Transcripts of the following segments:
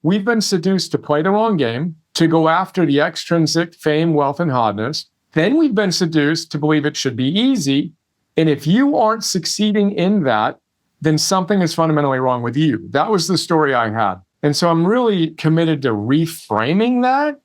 we've been seduced to play the long game, to go after the extrinsic fame, wealth, and hotness. Then we've been seduced to believe it should be easy. And if you aren't succeeding in that, then something is fundamentally wrong with you. That was the story I had. And so I'm really committed to reframing that,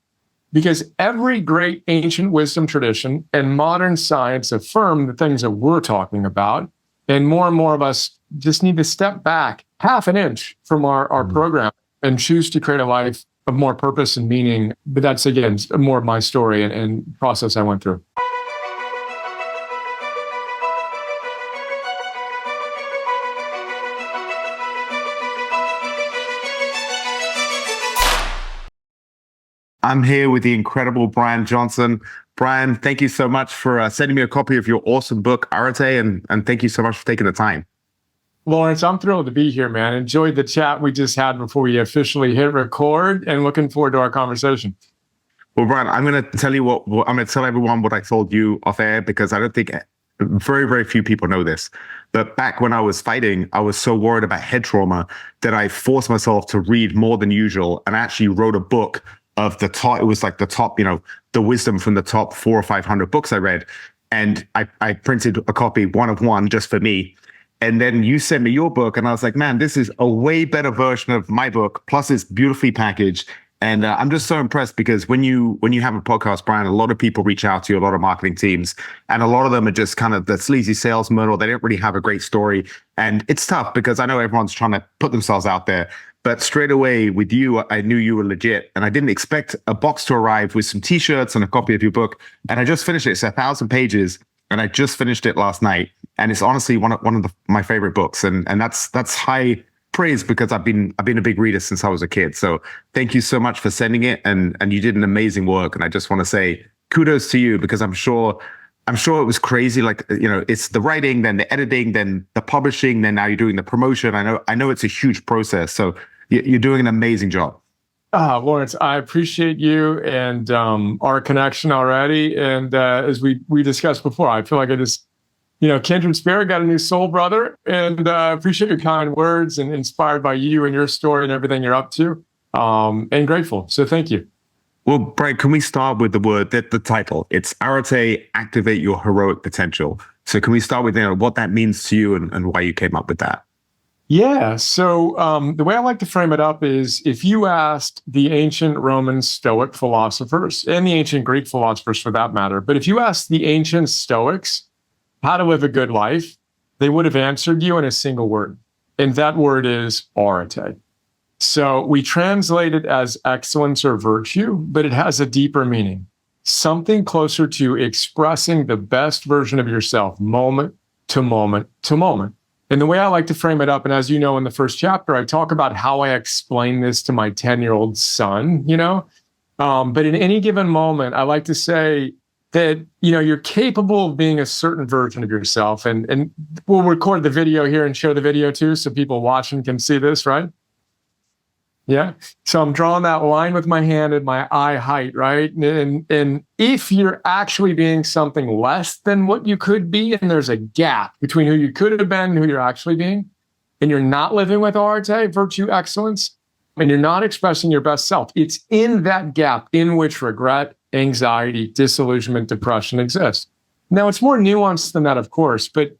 because every great ancient wisdom tradition and modern science affirm the things that we're talking about. And more of us just need to step back half an inch from our program and choose to create a life of more purpose and meaning. But that's, again, more of my story and process I went through. I'm here with the incredible Brian Johnson. Brian, thank you so much for sending me a copy of your awesome book, Arete, and thank you so much for taking the time. Lawrence, I'm thrilled to be here, man. Enjoyed the chat we just had before we officially hit record, and looking forward to our conversation. Well, Brian, I'm going to tell you I'm going to tell everyone what I told you off air, because I don't think very, very few people know this. But back when I was fighting, I was so worried about head trauma that I forced myself to read more than usual, and actually wrote a book of the top. It was like the top, the wisdom from the top 400 or 500 books I read. And I printed a copy, one of one, just for me. And then you sent me your book, and I was like, man, this is a way better version of my book. Plus, it's beautifully packaged. And I'm just so impressed, because when you have a podcast, Brian, a lot of people reach out to you, a lot of marketing teams, and a lot of them are just kind of the sleazy salesman, or they don't really have a great story. And it's tough, because I know everyone's trying to put themselves out there. But straight away with you, I knew you were legit, and I didn't expect a box to arrive with some T-shirts and a copy of your book. And I just finished it. It's 1,000 pages, and I just finished it last night. And it's honestly one of my favorite books, and that's high praise, because I've been a big reader since I was a kid. So thank you so much for sending it, and you did an amazing work. And I just want to say kudos to you, because I'm sure it was crazy. Like, it's the writing, then the editing, then the publishing, then now you're doing the promotion. I know it's a huge process. So you're doing an amazing job. Lawrence, I appreciate you and our connection already. And as we discussed before, I feel like I just, kindred spirit, got a new soul brother, and appreciate your kind words, and inspired by you and your story and everything you're up to, and grateful. So thank you. Well, Brian, can we start with the title? It's Arete, Activate Your Heroic Potential. So can we start with what that means to you, and why you came up with that? Yeah. So the way I like to frame it up is, if you asked the ancient Roman Stoic philosophers, and the ancient Greek philosophers for that matter, but if you asked the ancient Stoics how to live a good life, they would have answered you in a single word. And that word is arete. So we translate it as excellence or virtue, but it has a deeper meaning. Something closer to expressing the best version of yourself, moment to moment to moment. And the way I like to frame it up, and as you know, in the first chapter, I talk about how I explain this to my 10-year-old son, but in any given moment, I like to say that, you're capable of being a certain version of yourself. And we'll record the video here and share the video too, so people watching can see this, right? Yeah. So I'm drawing that line with my hand at my eye height, right? And if you're actually being something less than what you could be, and there's a gap between who you could have been and who you're actually being, and you're not living with arete, virtue, excellence, and you're not expressing your best self, it's in that gap in which regret, anxiety, disillusionment, depression exists. Now, it's more nuanced than that, of course, but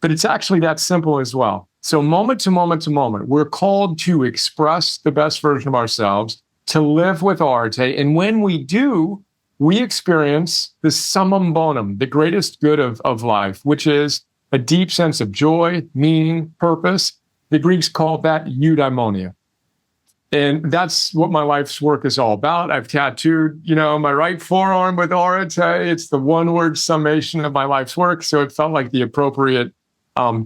it's actually that simple as well. So moment to moment to moment, we're called to express the best version of ourselves, to live with arete. And when we do, we experience the summum bonum, the greatest good of life, which is a deep sense of joy, meaning, purpose. The Greeks called that eudaimonia. And that's what my life's work is all about. I've tattooed, my right forearm with arete. It's the one-word summation of my life's work. So it felt like the appropriate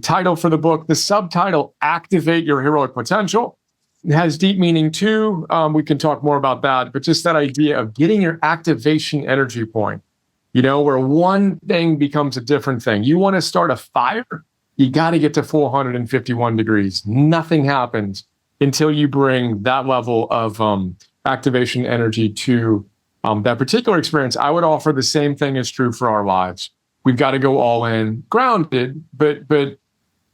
title for the book. The subtitle, Activate Your Heroic Potential, it has deep meaning too. We can talk more about that, but just that idea of getting your activation energy point, where one thing becomes a different thing. You want to start a fire, you got to get to 451 degrees. Nothing happens until you bring that level of activation energy to that particular experience. I would offer the same thing is true for our lives. We've got to go all in, grounded, but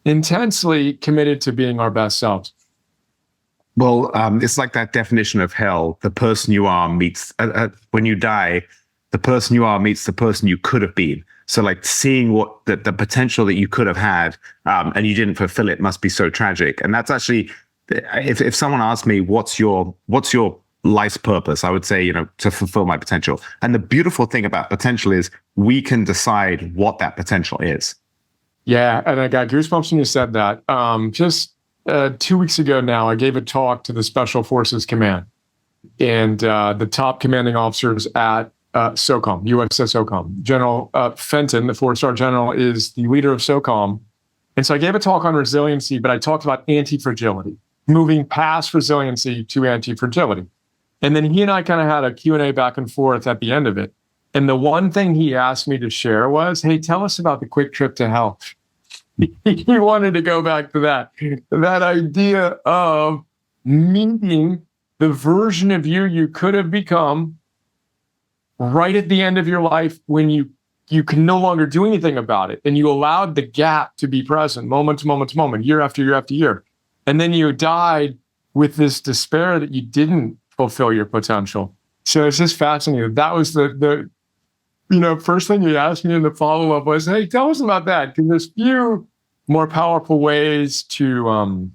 intensely committed to being our best selves. Well, it's like that definition of hell. The person you are meets, when you die, the person you are meets the person you could have been. So like seeing what the potential that you could have had, and you didn't fulfill it must be so tragic. And that's actually, if someone asked me, what's your life's purpose? I would say, to fulfill my potential. And the beautiful thing about potential is we can decide what that potential is. Yeah, and I got goosebumps when you said that. Just 2 weeks ago now, I gave a talk to the Special Forces Command, and the top commanding officers at SOCOM, USS SOCOM. General Fenton, the four-star general, is the leader of SOCOM. And so I gave a talk on resiliency, but I talked about anti-fragility, moving past resiliency to anti-fragility. And then he and I kind of had a Q&A back and forth at the end of it. And the one thing he asked me to share was, hey, tell us about the quick trip to hell. He wanted to go back to that idea of meeting the version of you could have become right at the end of your life when you can no longer do anything about it. And you allowed the gap to be present, moment to moment to moment, year after year after year. And then you died with this despair that you didn't fulfill your potential. So it's just fascinating. That was the first thing you asked me in the follow-up was, hey, tell us about that. Because there's few more powerful ways to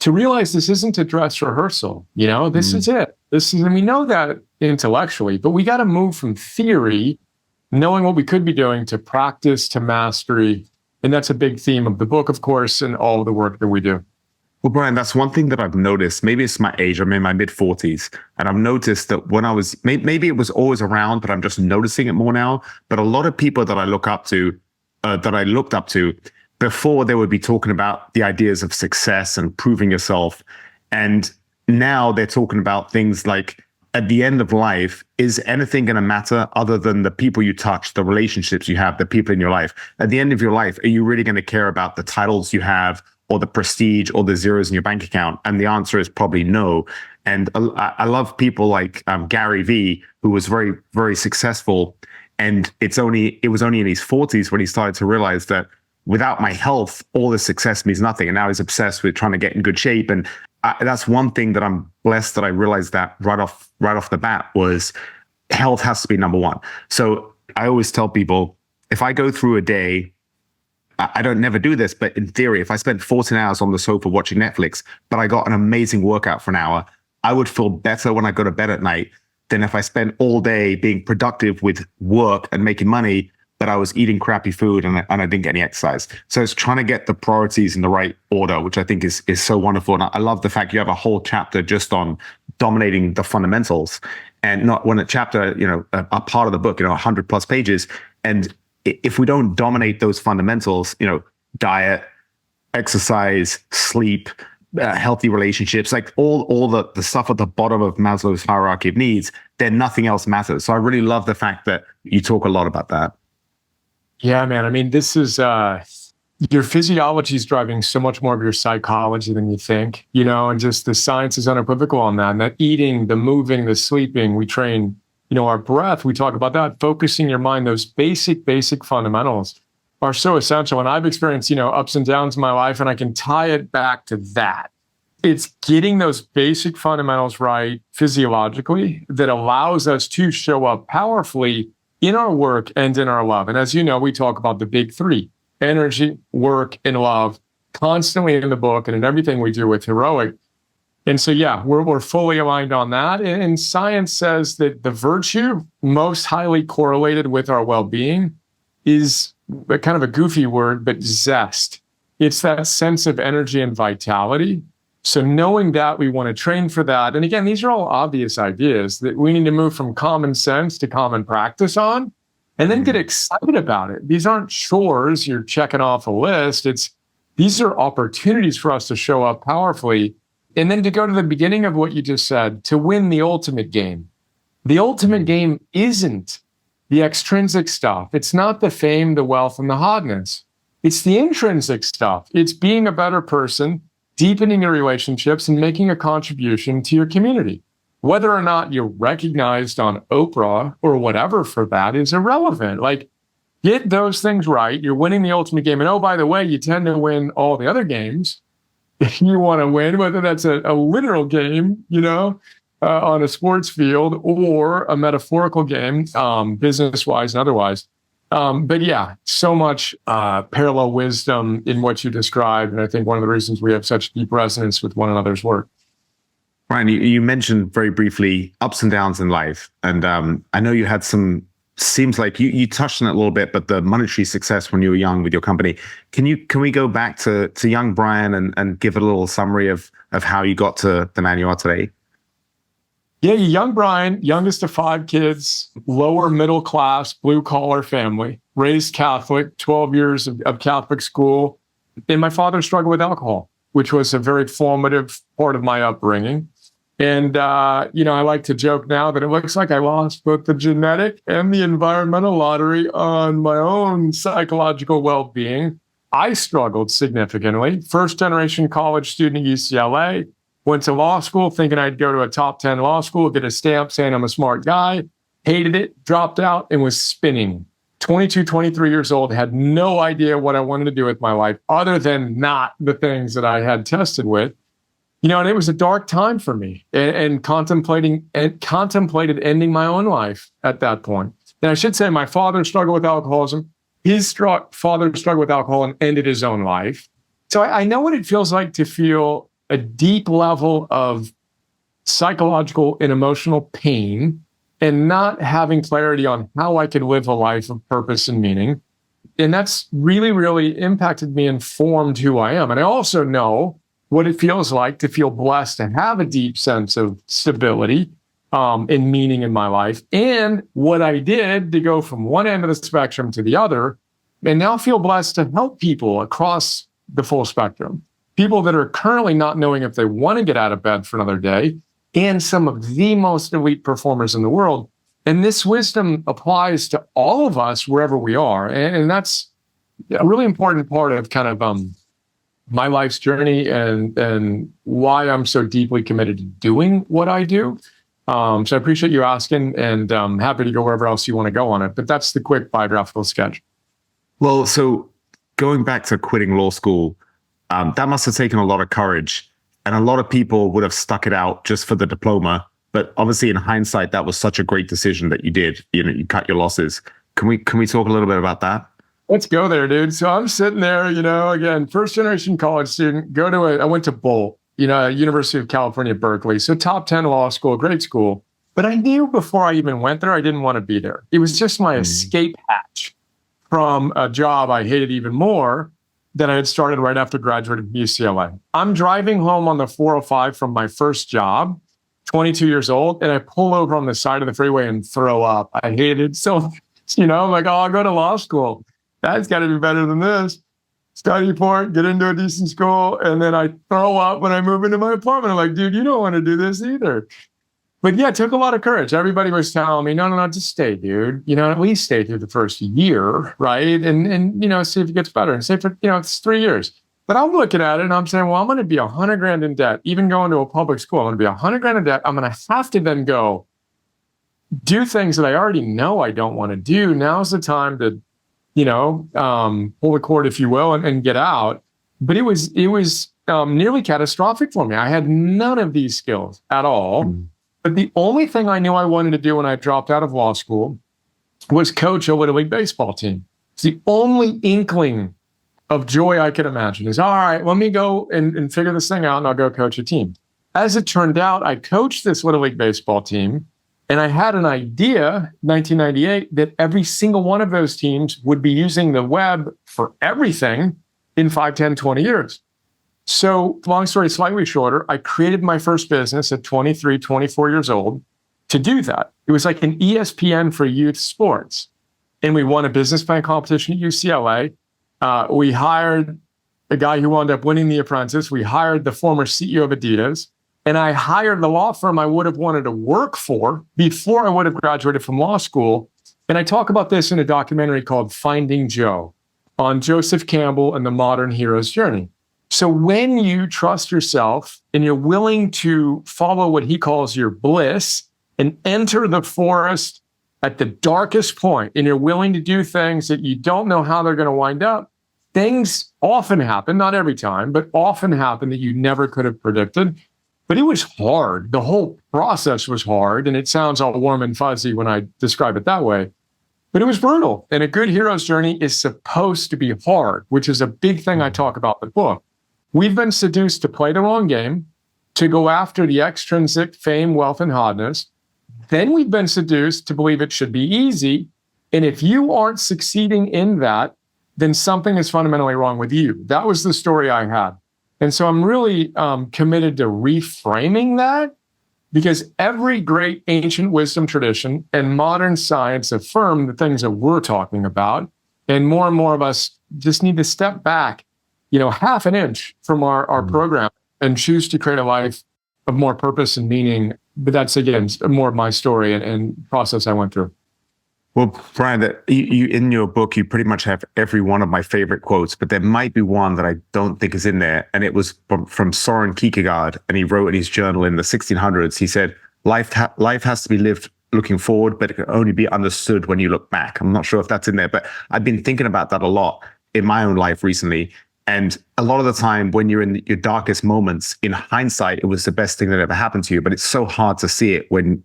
realize this isn't a dress rehearsal. This is it. And we know that intellectually, but we got to move from theory, knowing what we could be doing, to practice, to mastery. And that's a big theme of the book, of course, and all of the work that we do. Well, Brian, that's one thing that I've noticed. Maybe it's my age. I'm in my mid 40s. And I've noticed that when I was, maybe it was always around, but I'm just noticing it more now. But a lot of people that I looked up to before, they would be talking about the ideas of success and proving yourself. And now they're talking about things like, at the end of life, is anything going to matter other than the people you touch, the relationships you have, the people in your life? At the end of your life, are you really going to care about the titles you have, or the prestige, or the zeros in your bank account? And the answer is probably no. And I love people like Gary Vee, who was very, very successful. And it was only in his 40s when he started to realize that without my health, all this success means nothing. And now he's obsessed with trying to get in good shape. And that's one thing that I'm blessed that I realized that right off the bat was health has to be number one. So I always tell people, if I go through a day, I don't never do this, but in theory, if I spent 14 hours on the sofa watching Netflix, but I got an amazing workout for an hour, I would feel better when I go to bed at night than if I spent all day being productive with work and making money, but I was eating crappy food and I didn't get any exercise. So it's trying to get the priorities in the right order, which I think is so wonderful. And I love the fact you have a whole chapter just on dominating the fundamentals, and not when a chapter, a part of the book, 100 plus pages. And if we don't dominate those fundamentals, diet, exercise, sleep, healthy relationships, like all the stuff at the bottom of Maslow's hierarchy of needs, then nothing else matters. So I really love the fact that you talk a lot about that. Yeah, man. I mean, this is your physiology is driving so much more of your psychology than you think, and just the science is unequivocal on that. And that eating, the moving, the sleeping, we train, our breath, we talk about that, focusing your mind, those basic fundamentals are so essential. And I've experienced, ups and downs in my life, and I can tie it back to that. It's getting those basic fundamentals right physiologically that allows us to show up powerfully in our work and in our love. And as you know, we talk about the big three: energy, work, and love, constantly in the book and in everything we do with Heroic. And so, yeah, we're fully aligned on that. And science says that the virtue most highly correlated with our well-being is a kind of a goofy word, but zest. It's that sense of energy and vitality. So knowing that, we want to train for that. And again, these are all obvious ideas that we need to move from common sense to common practice on, and then get excited about it. These aren't chores you're checking off a list. These are opportunities for us to show up powerfully. And then to go to the beginning of what you just said, to win the ultimate game. The ultimate game isn't the extrinsic stuff. It's not the fame, the wealth, and the hotness. It's the intrinsic stuff. It's being a better person, deepening your relationships, and making a contribution to your community. Whether or not you're recognized on Oprah or whatever for that is irrelevant. Like, get those things right. You're winning the ultimate game. And oh, by the way, you tend to win all the other games you want to win, whether that's a literal game, on a sports field or a metaphorical game, business-wise and otherwise. But yeah, so much parallel wisdom in what you described. And I think one of the reasons we have such deep resonance with one another's work. Ryan, you mentioned very briefly ups and downs in life. And I know you had seems like you touched on it a little bit, but the monetary success when you were young with your company. Can we go back to young Brian and give a little summary of how you got to the man you are today? Yeah, young Brian, youngest of 5 kids, lower middle class, blue collar family, raised Catholic, 12 years of Catholic school. And my father struggled with alcohol, which was a very formative part of my upbringing. And, I like to joke now that it looks like I lost both the genetic and the environmental lottery on my own psychological well-being. I struggled significantly. First generation college student at UCLA, went to law school thinking I'd go to a top 10 law school, get a stamp saying I'm a smart guy, hated it, dropped out, and was spinning. 22, 23 years old, had no idea what I wanted to do with my life other than not the things that I had tested with. And it was a dark time for me and contemplated ending my own life at that point. And I should say my father struggled with alcoholism. His father struggled with alcohol and ended his own life. So I know what it feels like to feel a deep level of psychological and emotional pain and not having clarity on how I can live a life of purpose and meaning. And that's really, really impacted me and formed who I am. And I also know what it feels like to feel blessed to have a deep sense of stability and meaning in my life, and what I did to go from one end of the spectrum to the other, and now feel blessed to help people across the full spectrum. People that are currently not knowing if they want to get out of bed for another day, and some of the most elite performers in the world. And this wisdom applies to all of us wherever we are. And that's a really important part of kind of my life's journey and why I'm so deeply committed to doing what I do. So I appreciate you asking, and I'm happy to go wherever else you want to go on it. But that's the quick biographical sketch. Well, so going back to quitting law school, that must have taken a lot of courage. And a lot of people would have stuck it out just for the diploma. But obviously, in hindsight, that was such a great decision that you did. You cut your losses. Can we talk a little bit about that? Let's go there, dude. So I'm sitting there, again, first generation college student, I went to Bolt, University of California, Berkeley. So top 10 law school, great school. But I knew before I even went there, I didn't want to be there. It was just my escape hatch from a job I hated even more that I had started right after graduating from UCLA. I'm driving home on the 405 from my first job, 22 years old, and I pull over on the side of the freeway and throw up. I hated it so much, I'm like, I'll go to law school. That's got to be better than this. Study for it, get into a decent school, and then I throw up when I move into my apartment. I'm like, dude, you don't want to do this either. But yeah, it took a lot of courage. Everybody was telling me, no, just stay, dude. At least stay through the first year, right? And see if it gets better. And say for, it's 3 years. But I'm looking at it and I'm saying, well, I'm going to be $100,000 in debt. Even going to a public school, I'm going to be $100,000 in debt. I'm going to have to then go do things that I already know I don't want to do. Now's the time to pull the cord, if you will, and get out. But it was nearly catastrophic for me. I had none of these skills at all. But the only thing I knew I wanted to do when I dropped out of law school was coach a Little League baseball team. It's the only inkling of joy I could imagine is, all right, let me go and figure this thing out and I'll go coach a team. As it turned out, I coached this Little League baseball team. And I had an idea, 1998, that every single one of those teams would be using the web for everything in 5, 10, 20 years. So long story slightly shorter, I created my first business at 23, 24 years old to do that. It was like an ESPN for youth sports. And we won a business plan competition at UCLA. We hired a guy who wound up winning The Apprentice. We hired the former CEO of Adidas. And I hired the law firm I would have wanted to work for before I would have graduated from law school. And I talk about this in a documentary called Finding Joe on Joseph Campbell and the modern hero's journey. So when you trust yourself and you're willing to follow what he calls your bliss and enter the forest at the darkest point, and you're willing to do things that you don't know how they're going to wind up, things often happen, not every time, but often happen that you never could have predicted. But it was hard. The whole process was hard. And it sounds all warm and fuzzy when I describe it that way. But it was brutal. And a good hero's journey is supposed to be hard, which is a big thing I talk about in the book. We've been seduced to play the wrong game, to go after the extrinsic fame, wealth, and hotness. Then we've been seduced to believe it should be easy. And if you aren't succeeding in that, then something is fundamentally wrong with you. That was the story I had. And so I'm really committed to reframing that, because every great ancient wisdom tradition and modern science affirm the things that we're talking about. And more of us just need to step back, half an inch from our program and choose to create a life of more purpose and meaning. But that's, again, more of my story and process I went through. Well, Brian, you in your book, you pretty much have every one of my favorite quotes, but there might be one that I don't think is in there. And it was from Soren Kierkegaard. And he wrote in his journal in the 1600s, he said, life has to be lived looking forward, but it can only be understood when you look back. I'm not sure if that's in there, but I've been thinking about that a lot in my own life recently. And a lot of the time when you're in your darkest moments, in hindsight, it was the best thing that ever happened to you. But it's so hard to see it when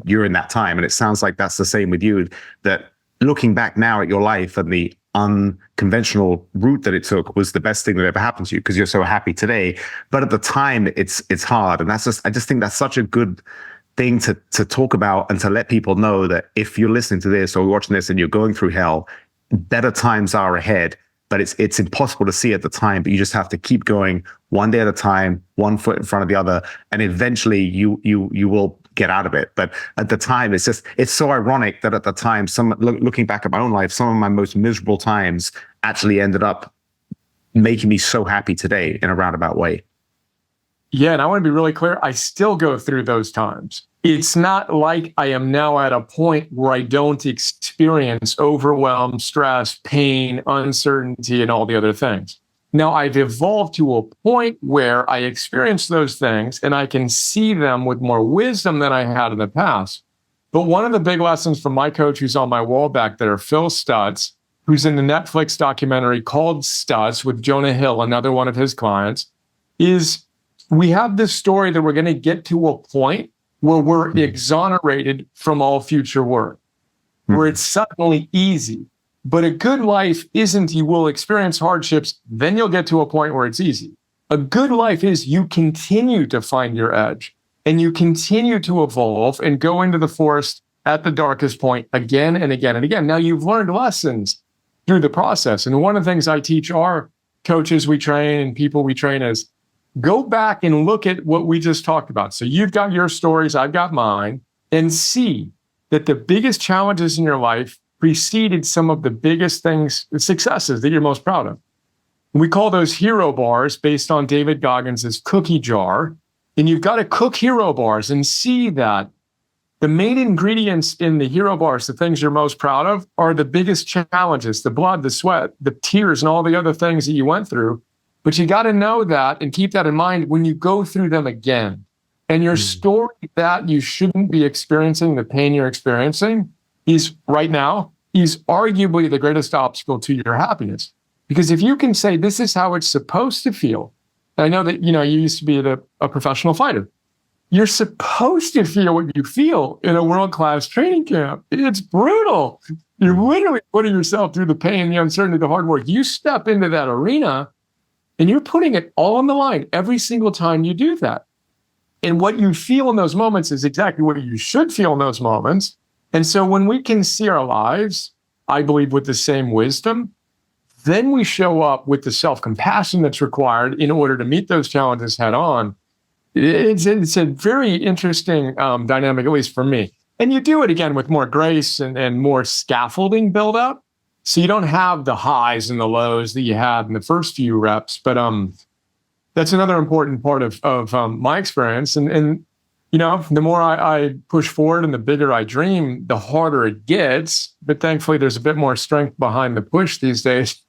you're in that time. And it sounds like that's the same with you, that looking back now at your life and the unconventional route that it took was the best thing that ever happened to you because you're so happy today. But at the time, it's hard. And I just think that's such a good thing to talk about and to let people know that if you're listening to this or watching this and you're going through hell, better times are ahead. But it's impossible to see at the time, but you just have to keep going one day at a time, one foot in front of the other, and eventually you will get out of it. But at the time, it's so ironic that at the time, looking back at my own life, some of my most miserable times actually ended up making me so happy today in a roundabout way. Yeah, and I want to be really clear. I still go through those times. It's not like I am now at a point where I don't experience overwhelm, stress, pain, uncertainty, and all the other things. Now, I've evolved to a point where I experience those things and I can see them with more wisdom than I had in the past. But one of the big lessons from my coach who's on my wall back there, Phil Stutz, who's in the Netflix documentary called Stutz with Jonah Hill, another one of his clients, is we have this story that we're going to get to a point where we're exonerated from all future work, where it's suddenly easy. But a good life isn't you will experience hardships, then you'll get to a point where it's easy. A good life is you continue to find your edge and you continue to evolve and go into the forest at the darkest point again and again and again. Now, you've learned lessons through the process. And one of the things I teach our coaches we train and people we train is go back and look at what we just talked about. So you've got your stories, I've got mine, and see that the biggest challenges in your life preceded some of the biggest things, successes that you're most proud of. We call those hero bars based on David Goggins' cookie jar. And you've got to cook hero bars and see that the main ingredients in the hero bars, the things you're most proud of, are the biggest challenges, the blood, the sweat, the tears, and all the other things that you went through. But you got to know that and keep that in mind when you go through them again. And your story that you shouldn't be experiencing the pain you're experiencing is right now is arguably the greatest obstacle to your happiness. Because if you can say, this is how it's supposed to feel. And I know that, you used to be a professional fighter. You're supposed to feel what you feel in a world-class training camp. It's brutal. You're literally putting yourself through the pain, the uncertainty, the hard work. You step into that arena and you're putting it all on the line every single time you do that. And what you feel in those moments is exactly what you should feel in those moments. And so when we can see our lives, I believe, with the same wisdom, then we show up with the self-compassion that's required in order to meet those challenges head on. It's a very interesting dynamic, at least for me. And you do it again with more grace and more scaffolding build up. So you don't have the highs and the lows that you had in the first few reps. But that's another important part of my experience. And the more I push forward and the bigger I dream, the harder it gets. But thankfully, there's a bit more strength behind the push these days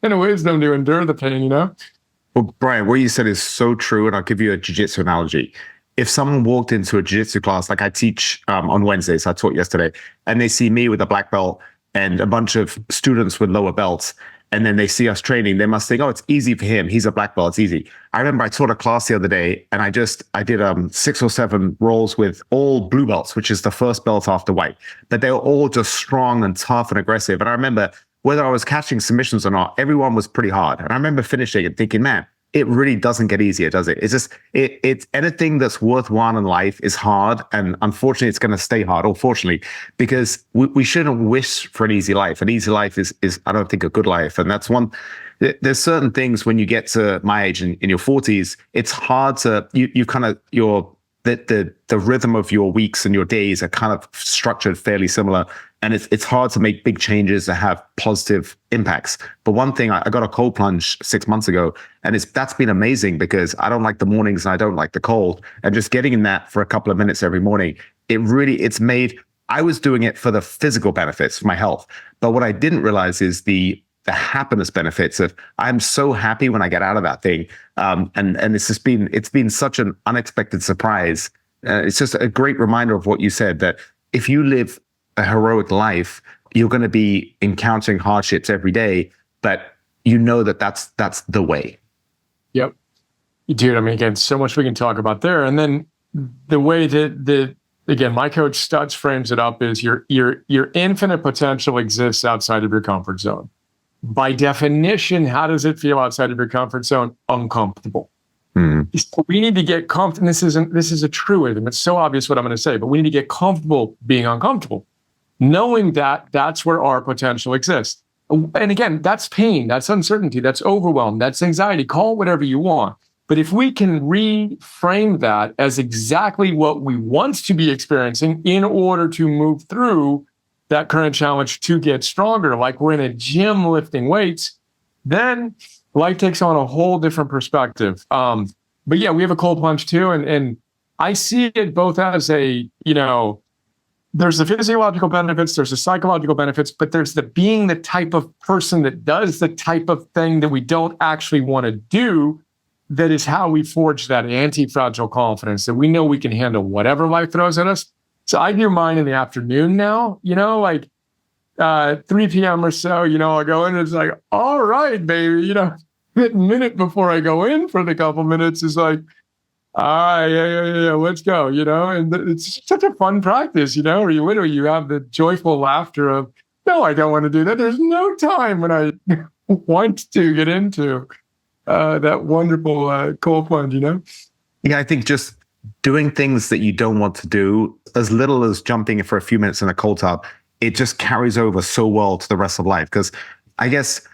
and a wisdom to endure the pain, Well, Brian, what you said is so true. And I'll give you a jiu-jitsu analogy. If someone walked into a jiu-jitsu class, like I teach on Wednesdays, I taught yesterday, and they see me with a black belt and a bunch of students with lower belts, and then they see us training, they must think, oh, it's easy for him. He's a black belt. It's easy. I remember I taught a class the other day, and I did 6 or 7 rolls with all blue belts, which is the first belt after white. But they were all just strong and tough and aggressive. And I remember whether I was catching submissions or not, everyone was pretty hard. And I remember finishing and thinking, man, it really doesn't get easier, does it? It's just, it's anything that's worthwhile in life is hard. And unfortunately, it's going to stay hard, or fortunately, because we shouldn't wish for an easy life. An easy life is, I don't think, a good life. And that's one, there's certain things when you get to my age in your 40s, it's hard to, you kind of, the rhythm of your weeks and your days are kind of structured fairly similar. And it's hard to make big changes that have positive impacts. But one thing, I got a cold plunge 6 months ago, and that's been amazing because I don't like the mornings and I don't like the cold. And just getting in that for a couple of minutes every morning, I was doing it for the physical benefits of my health. But what I didn't realize is the happiness benefits of, I'm so happy when I get out of that thing. And it's been such an unexpected surprise. It's just a great reminder of what you said, that if you live a heroic life, you're going to be encountering hardships every day, but you know that's the way. Yep. Dude, I mean, again, so much we can talk about there. And then the way that again, my coach Stutz frames it up is your infinite potential exists outside of your comfort zone. By definition, how does it feel outside of your comfort zone? Uncomfortable. So we need to get comfortable. This is a truism. It's so obvious what I'm going to say, but we need to get comfortable being uncomfortable, knowing that that's where our potential exists. And again, that's pain, that's uncertainty, that's overwhelm, that's anxiety, call it whatever you want. But if we can reframe that as exactly what we want to be experiencing in order to move through that current challenge to get stronger, like we're in a gym lifting weights, then life takes on a whole different perspective. But yeah, we have a cold plunge too. And I see it both as there's the physiological benefits, there's the psychological benefits, but there's the being the type of person that does the type of thing that we don't actually want to do. That is how we forge that anti-fragile confidence that we know we can handle whatever life throws at us. So I do mine in the afternoon now, like 3 p.m. or so, I go in and it's like, all right, baby, the minute before I go in for the couple minutes is like, all right, yeah, let's go, and it's such a fun practice, where you have the joyful laughter of, no, I don't want to do that. There's no time when I want to get into that wonderful cold plunge, Yeah, I think just doing things that you don't want to do, as little as jumping for a few minutes in a cold tub, it just carries over so well to the rest of life. Because I guess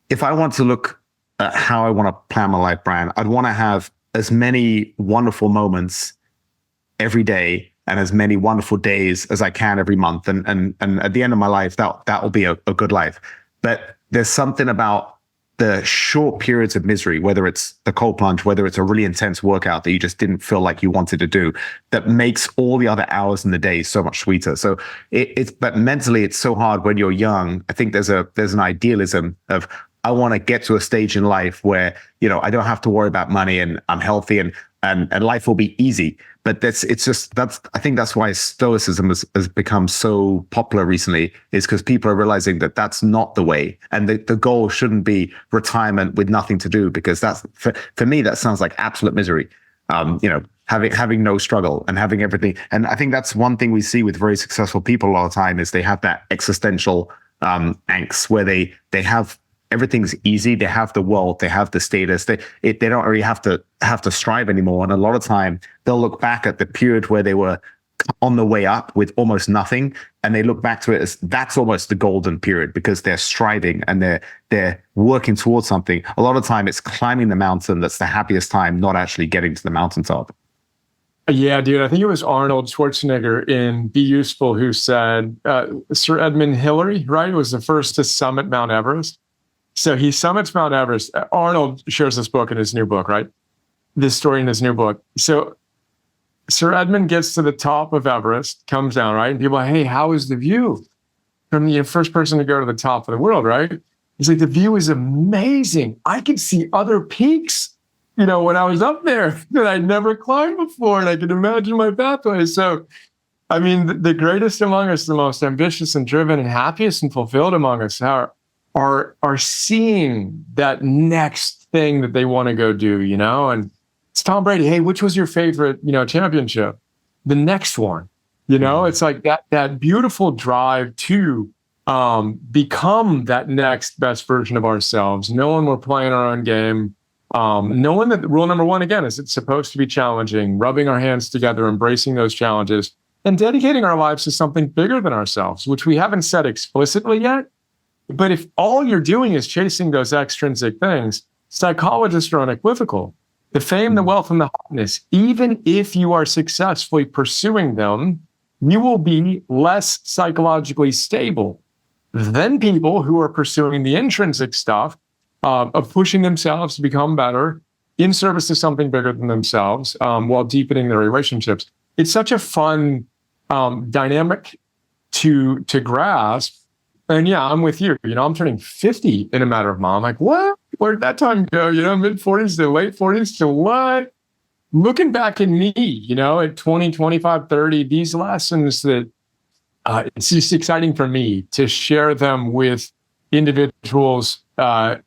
if I want to look at how I want to plan my life, Brian, I'd want to have as many wonderful moments every day and as many wonderful days as I can every month. And at the end of my life, that will be a good life. But there's something about the short periods of misery, whether it's the cold plunge, whether it's a really intense workout that you just didn't feel like you wanted to do, that makes all the other hours in the day so much sweeter. So but mentally, it's so hard when you're young. I think there's an idealism of, I want to get to a stage in life where, I don't have to worry about money and I'm healthy and life will be easy. But I think that's why Stoicism has become so popular recently, is because people are realizing that that's not the way. And the goal shouldn't be retirement with nothing to do, because that's, for me, that sounds like absolute misery. Having no struggle and having everything. And I think that's one thing we see with very successful people a lot of time, is they have that existential angst where they have everything's easy. They have the wealth, they have the status. They don't really have to strive anymore. And a lot of time they'll look back at the period where they were on the way up with almost nothing, and they look back to it as that's almost the golden period, because they're striving and they're working towards something. A lot of time it's climbing the mountain that's the happiest time, not actually getting to the mountaintop. Yeah, dude, I think it was Arnold Schwarzenegger in Be Useful who said, Sir Edmund Hillary, right, was the first to summit Mount Everest. So he summits Mount Everest. Arnold shares this book in his new book, right? This story in his new book. So Sir Edmund gets to the top of Everest, comes down, right? And people are like, hey, how is the view? From the first person to go to the top of the world, right? He's like, the view is amazing. I could see other peaks, when I was up there that I'd never climbed before, and I could imagine my pathway. So, I mean, the greatest among us, the most ambitious and driven and happiest and fulfilled among us are seeing that next thing that they want to go do, and it's Tom Brady. Hey, which was your favorite, championship? The next one, it's like that beautiful drive to become that next best version of ourselves, knowing we're playing our own game, knowing that rule number one, again, is it's supposed to be challenging, rubbing our hands together, embracing those challenges, and dedicating our lives to something bigger than ourselves, which we haven't said explicitly yet. But if all you're doing is chasing those extrinsic things, psychologists are unequivocal. The fame, the wealth, and the hotness, even if you are successfully pursuing them, you will be less psychologically stable than people who are pursuing the intrinsic stuff of pushing themselves to become better in service to something bigger than themselves while deepening their relationships. It's such a fun dynamic to grasp. And yeah, I'm with you. I'm turning 50 in a matter of months. I'm like, what? Where'd that time go? Mid 40s to late 40s to what? Looking back at me, at 20, 25, 30, these lessons that it's just exciting for me to share them with individuals at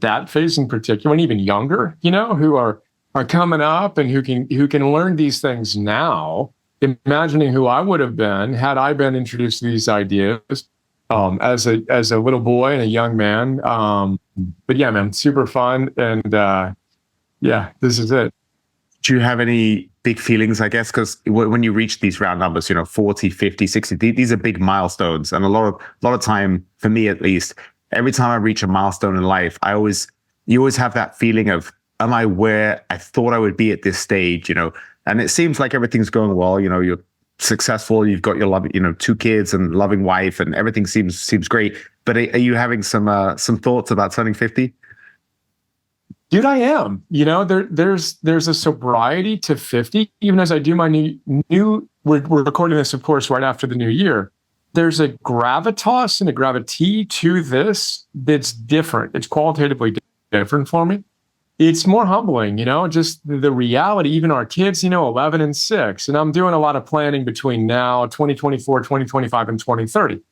that phase in particular, and even younger, who are coming up and who can learn these things now, imagining who I would have been had I been introduced to these ideas as a little boy and a young man. But yeah, man, super fun. And yeah, this is it. Do you have any big feelings, I guess? Because when you reach these round numbers, 40, 50, 60, these are big milestones. And a lot of time, for me at least, every time I reach a milestone in life, you always have that feeling of, am I where I thought I would be at this stage? And it seems like everything's going well. You're successful, you've got your 2 kids and loving wife, and everything seems great. But are you having some thoughts about turning 50? Dude, I am. There's a sobriety to 50. Even as I do my new we're recording this, of course, right after the new year. There's a gravitas and a gravity to this that's different. It's qualitatively different for me. It's more humbling, just the reality. Even our kids, 11 and 6. And I'm doing a lot of planning between now, 2024, 2025, and 2030.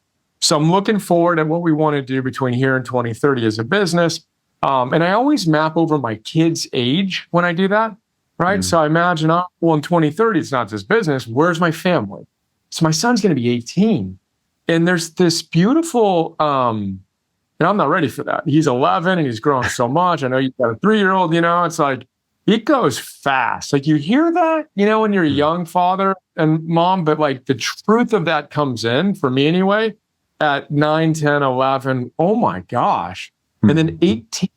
So I'm looking forward at what we want to do between here and 2030 as a business. And I always map over my kids' age when I do that, right? So I imagine, in 2030, it's not just business. Where's my family? So my son's going to be 18. And there's this beautiful, and I'm not ready for that. He's 11 and he's grown so much. I know you've got a 3-year-old, it's like, it goes fast. Like you hear that, when you're a young father and mom, but like the truth of that comes in, for me anyway, at 9, 10, 11, oh my gosh. And then 18.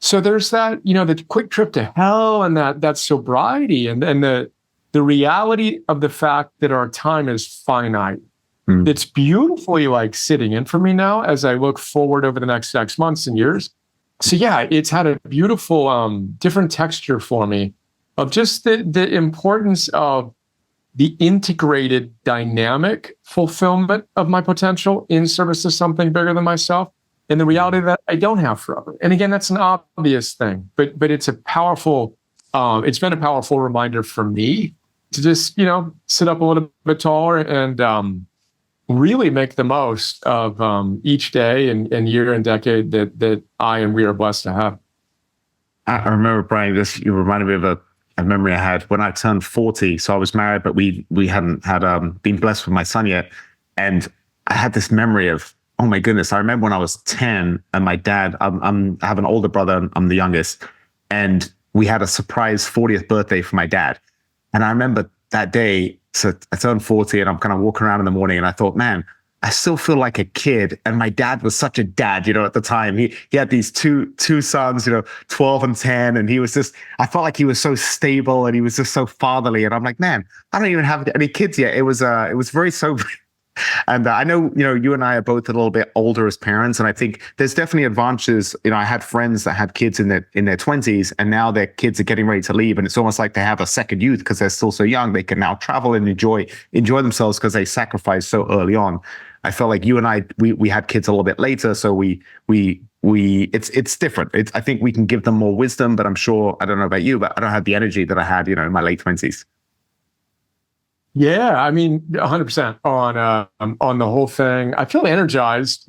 So there's that, the quick trip to hell and that sobriety and the reality of the fact that our time is finite. It's beautifully like sitting in for me now as I look forward over the next 6 months and years. So yeah, it's had a beautiful, different texture for me of just the importance of the integrated dynamic fulfillment of my potential in service to something bigger than myself. And the reality that I don't have forever. And again, that's an obvious thing, but it's a powerful, it's been a powerful reminder for me to just, sit up a little bit taller and really make the most of each day and year and decade that I and we are blessed to have. I remember, Brian, you reminded me of a memory I had when I turned 40. So I was married, but we hadn't been blessed with my son yet. And I had this memory of, oh my goodness, I remember when I was 10 and my dad, I have an older brother, I'm the youngest, and we had a surprise 40th birthday for my dad. And I remember that day, so I turned 40 and I'm kind of walking around in the morning and I thought, man, I still feel like a kid. And my dad was such a dad, at the time. He had these two sons, 12 and 10. And he was just, I felt like he was so stable and he was just so fatherly. And I'm like, man, I don't even have any kids yet. It was very sobering. And I know, you and I are both a little bit older as parents, and I think there's definitely advantages. I had friends that had kids in their 20s, and now their kids are getting ready to leave, and it's almost like they have a second youth because they're still so young. They can now travel and enjoy themselves because they sacrificed so early on. I felt like you and I, we had kids a little bit later, so it's different. I think we can give them more wisdom, but I'm sure, I don't know about you, but I don't have the energy that I had, in my late 20s. Yeah, I mean, 100% on the whole thing. I feel energized.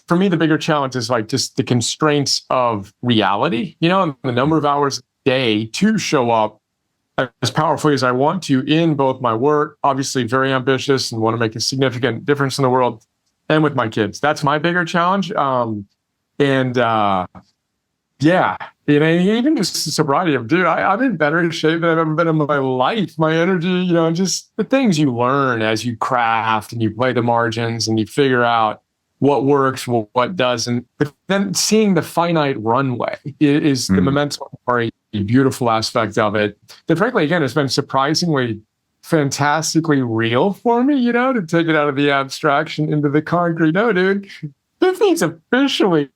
For me, the bigger challenge is like just the constraints of reality. And the number of hours a day to show up as powerfully as I want to in both my work, obviously very ambitious and want to make a significant difference in the world, and with my kids. That's my bigger challenge. And Yeah, even just the sobriety of, dude, I'm in better shape than I've ever been in my life. My energy, and just the things you learn as you craft and you play the margins and you figure out what works, what doesn't. But then seeing the finite runway is the Mm. memento mori, beautiful aspect of it. That frankly, again, has been surprisingly, fantastically real for me. To take it out of the abstraction into the concrete. No, dude, this is officially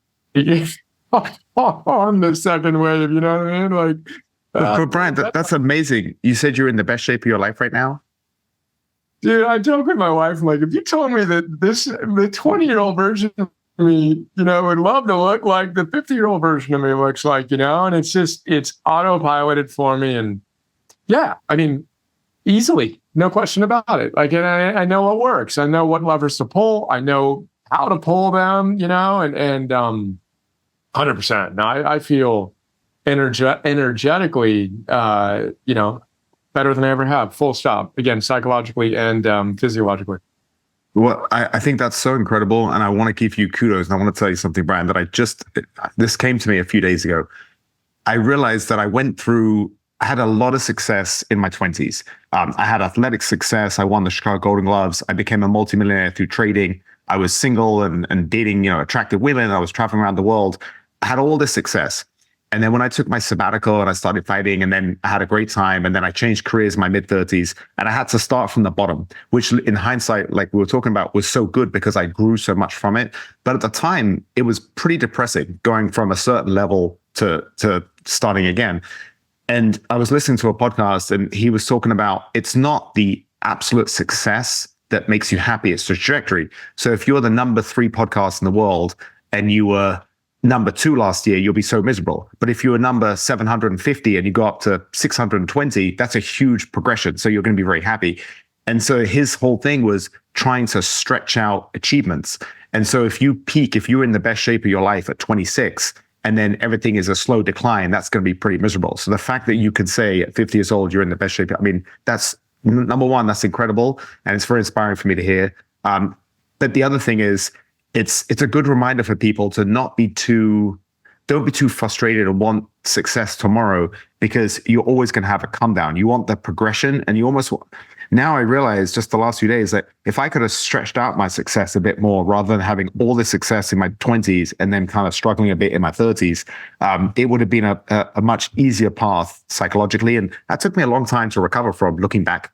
on the second wave, you know what I mean? Like, But Brian, that's amazing. You said you're in the best shape of your life right now. dude, I joke with my wife, I'm like, if you told me that the 20-year-old version of me, would love to look like the 50-year-old version of me looks like, and it's autopiloted for me. And yeah, I mean, easily, no question about it. Like, and I know what works. I know what levers to pull. I know how to pull them, and 100%. No, I feel energetically, better than I ever have. Full stop. Again, psychologically and physiologically. Well, I think that's so incredible. And I want to give you kudos. And I want to tell you something, Brian, this came to me a few days ago. I realized that I had a lot of success in my 20s. I had athletic success. I won the Chicago Golden Gloves. I became a multimillionaire through trading. I was single and dating, attractive women. I was traveling around the world. I had all this success. And then when I took my sabbatical and I started fighting, and then I had a great time, and then I changed careers in my mid 30s, and I had to start from the bottom, which in hindsight, like we were talking about, was so good because I grew so much from it. But at the time, it was pretty depressing going from a certain level to starting again. And I was listening to a podcast, and he was talking about it's not the absolute success that makes you happy, it's the trajectory. So if you're the number 3 podcast in the world and you were number 2 last year, you'll be so miserable. But if you were number 750 and you go up to 620, that's a huge progression. So you're going to be very happy. And so his whole thing was trying to stretch out achievements. And so if you're in the best shape of your life at 26, and then everything is a slow decline, that's going to be pretty miserable. So the fact that you could say at 50 years old, you're in the best shape, I mean, that's number one, that's incredible. And it's very inspiring for me to hear. But the other thing is, it's a good reminder for people to don't be too frustrated and want success tomorrow, because you're always going to have a come down. You want the progression, and now I realize just the last few days that if I could have stretched out my success a bit more rather than having all this success in my 20s and then kind of struggling a bit in my 30s, it would have been a much easier path psychologically. And that took me a long time to recover from, looking back.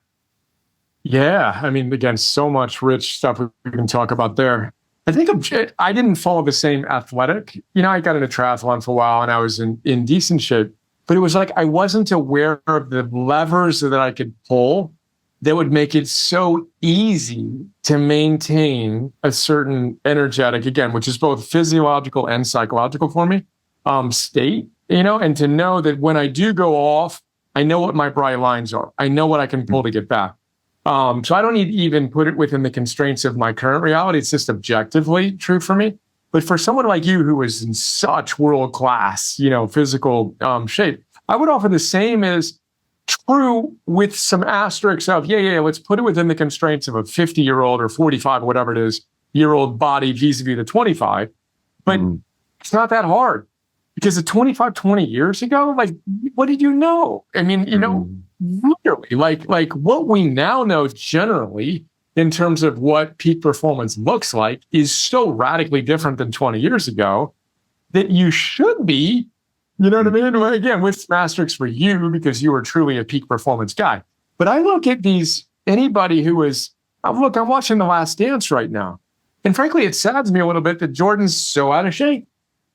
Yeah, I mean, again, so much rich stuff we can talk about there. I think I didn't follow the same athletic. I got into triathlon for a while and I was in decent shape, but it was like I wasn't aware of the levers that I could pull that would make it so easy to maintain a certain energetic, again, which is both physiological and psychological for me, state, and to know that when I do go off, I know what my bright lines are. I know what I can pull to get back. So I don't need to even put it within the constraints of my current reality. It's just objectively true for me. But for someone like you who is in such world-class, physical shape, I would offer the same as true with some asterisks of, let's put it within the constraints of a 50-year-old or 45 or whatever it is, year-old body vis-a-vis the 25. But it's not that hard, because the 20 years ago, like, what did you know? I mean, literally, like what we now know generally in terms of what peak performance looks like is so radically different than 20 years ago that you should be, what I mean? Again, with asterisks for you, because you were truly a peak performance guy. But I look at anybody who is, I'm watching The Last Dance right now. And frankly, it saddens me a little bit that Jordan's so out of shape.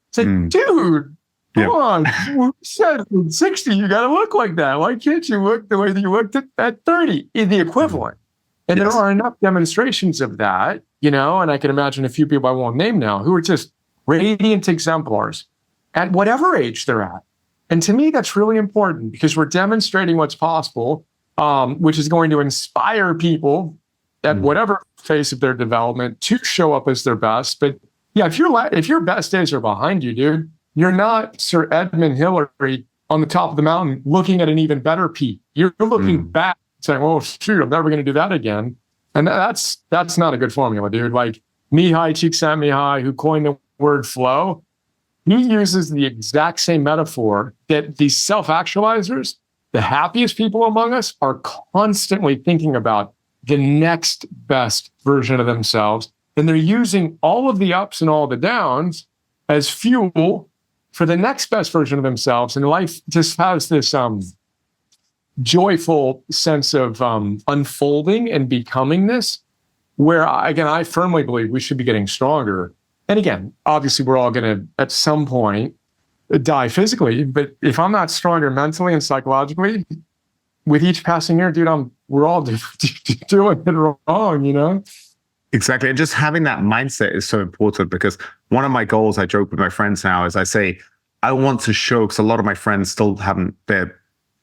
It's like, dude, come on. You said at 60, you got to look like that. Why can't you look the way that you looked at 30 in the equivalent? And there are enough demonstrations of that, and I can imagine a few people I won't name now who are just radiant exemplars at whatever age they're at. And to me, that's really important, because we're demonstrating what's possible. which is going to inspire people at whatever phase of their development to show up as their best. But yeah, if your best days are behind you, dude, you're not Sir Edmund Hillary on the top of the mountain looking at an even better peak. You're looking back saying, well, shoot, I'm never going to do that again. And that's not a good formula, dude. Like Mihai Csikszentmihalyi, who coined the word flow, he uses the exact same metaphor that these self-actualizers, the happiest people among us, are constantly thinking about the next best version of themselves. And they're using all of the ups and all the downs as fuel for the next best version of themselves. And life just has this joyful sense of unfolding and becomingness, where, again, I firmly believe we should be getting stronger. And again, obviously, we're all going to, at some point, die physically. But if I'm not stronger mentally and psychologically, with each passing year, dude, we're all doing it wrong, you know? Exactly. And just having that mindset is so important, because one of my goals, I joke with my friends now, is I say, I want to show, because a lot of my friends still haven't, they're,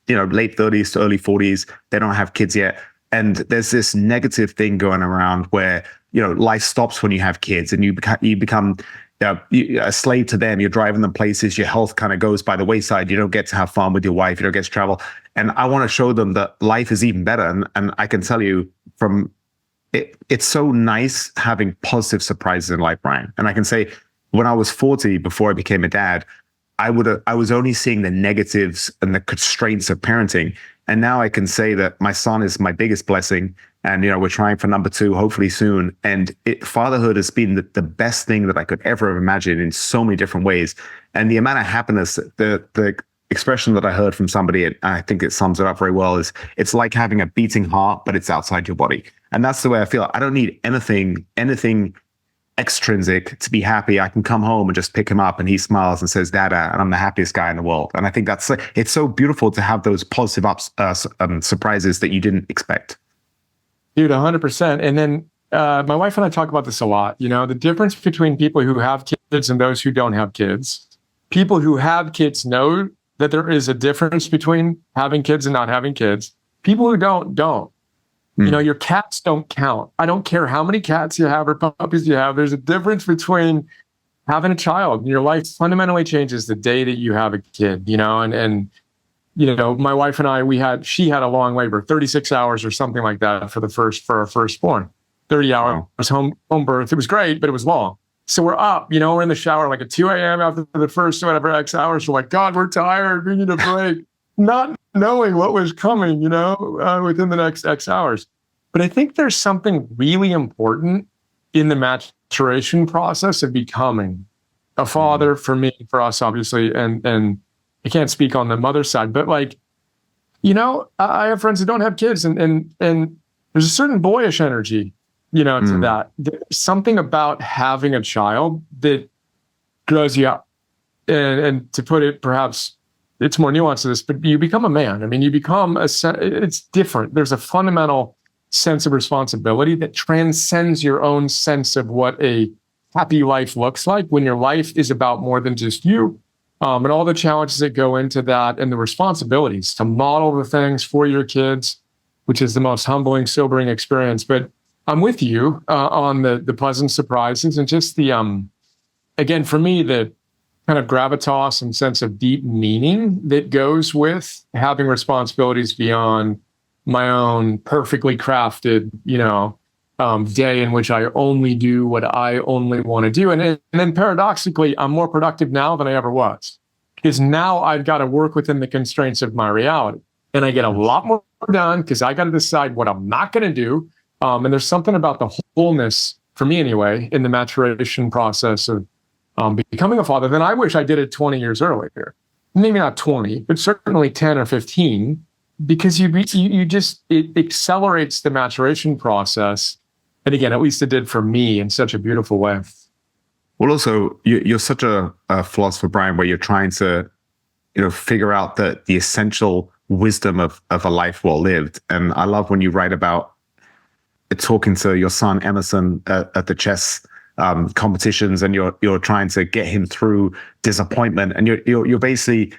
late 30s to early 40s. They don't have kids yet. And there's this negative thing going around where, life stops when you have kids, and you become a slave to them. You're driving them places. Your health kind of goes by the wayside. You don't get to have fun with your wife. You don't get to travel. And I want to show them that life is even better. And I can tell you it's so nice having positive surprises in life, Brian. And I can say, when I was 40, before I became a dad, I was only seeing the negatives and the constraints of parenting. And now I can say that my son is my biggest blessing. And, we're trying for number 2, hopefully soon. And fatherhood has been the best thing that I could ever have imagined in so many different ways. And the amount of happiness, the expression that I heard from somebody, and I think it sums it up very well, is it's like having a beating heart, but it's outside your body. And that's the way I feel. I don't need anything extrinsic to be happy. I can come home and just pick him up and he smiles and says, Dada, and I'm the happiest guy in the world. And I think it's so beautiful to have those positive surprises that you didn't expect. Dude, 100%. And then my wife and I talk about this a lot. The difference between people who have kids and those who don't have kids. People who have kids know that there is a difference between having kids and not having kids. People who don't. Your cats don't count. I don't care how many cats you have or puppies you have. There's a difference between having a child. Your life fundamentally changes the day that you have a kid, and my wife and I, she had a long labor, 36 hours or something like that for our firstborn, 30 hours home birth. It was great, but it was long. So we're up, we're in the shower like at 2 a.m. after the first whatever X hours. We're like, God, we're tired. We need a break. Not knowing what was coming, within the next X hours. But I think there's something really important in the maturation process of becoming a father, for me, for us, obviously. And I can't speak on the mother side, but I have friends who don't have kids, and there's a certain boyish energy, to that. There's something about having a child that grows you up. And to put it, perhaps it's more nuanced to this, but you become a man. I mean, it's different. There's a fundamental sense of responsibility that transcends your own sense of what a happy life looks like, when your life is about more than just you, and all the challenges that go into that, and the responsibilities to model the things for your kids, which is the most humbling, sobering experience. But I'm with you on the pleasant surprises, and just the, again, for me, the kind of gravitas and sense of deep meaning that goes with having responsibilities beyond my own perfectly crafted, day in which I only do what I only want to do. And then paradoxically, I'm more productive now than I ever was, because now I've got to work within the constraints of my reality. And I get a lot more done because I got to decide what I'm not going to do. And there's something about the wholeness, for me anyway, in the maturation process of becoming a father than I wish I did it 20 years earlier. Maybe not 20, but certainly 10 or 15. Because it accelerates the maturation process. And again, at least it did for me in such a beautiful way. Well, also, you're such a philosopher, Brian, where you're trying to, figure out the essential wisdom of a life well lived. And I love when you write about talking to your son, Emerson, at the chess competitions, and you're trying to get him through disappointment. And you're basically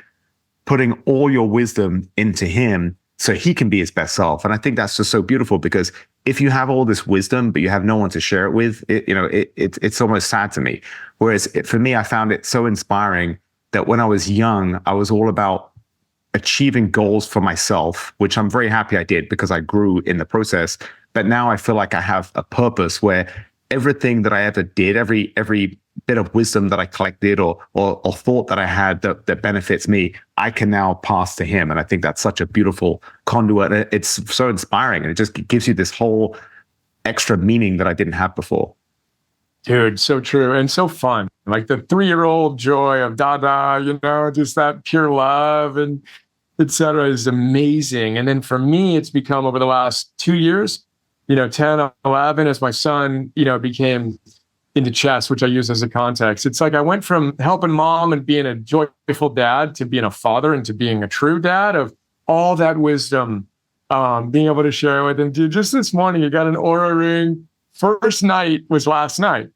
putting all your wisdom into him so he can be his best self. And I think that's just so beautiful, because if you have all this wisdom, but you have no one to share it with, it's almost sad to me. Whereas for me, I found it so inspiring that when I was young, I was all about achieving goals for myself, which I'm very happy I did because I grew in the process. But now I feel like I have a purpose where everything that I ever did, every bit of wisdom that I collected or thought that I had that benefits me, I can now pass to him. And I think that's such a beautiful conduit. It's so inspiring, and it just gives you this whole extra meaning that I didn't have before. Dude, so true and so fun. Like the 3-year-old joy of Dada, just that pure love and et cetera is amazing. And then for me, it's become over the last 2 years, 10, 11, as my son, became into chess, which I use as a context. It's like I went from helping mom and being a joyful dad to being a father and to being a true dad of all that wisdom, being able to share with him. Dude, just this morning, you got an Aura ring. First night was last night.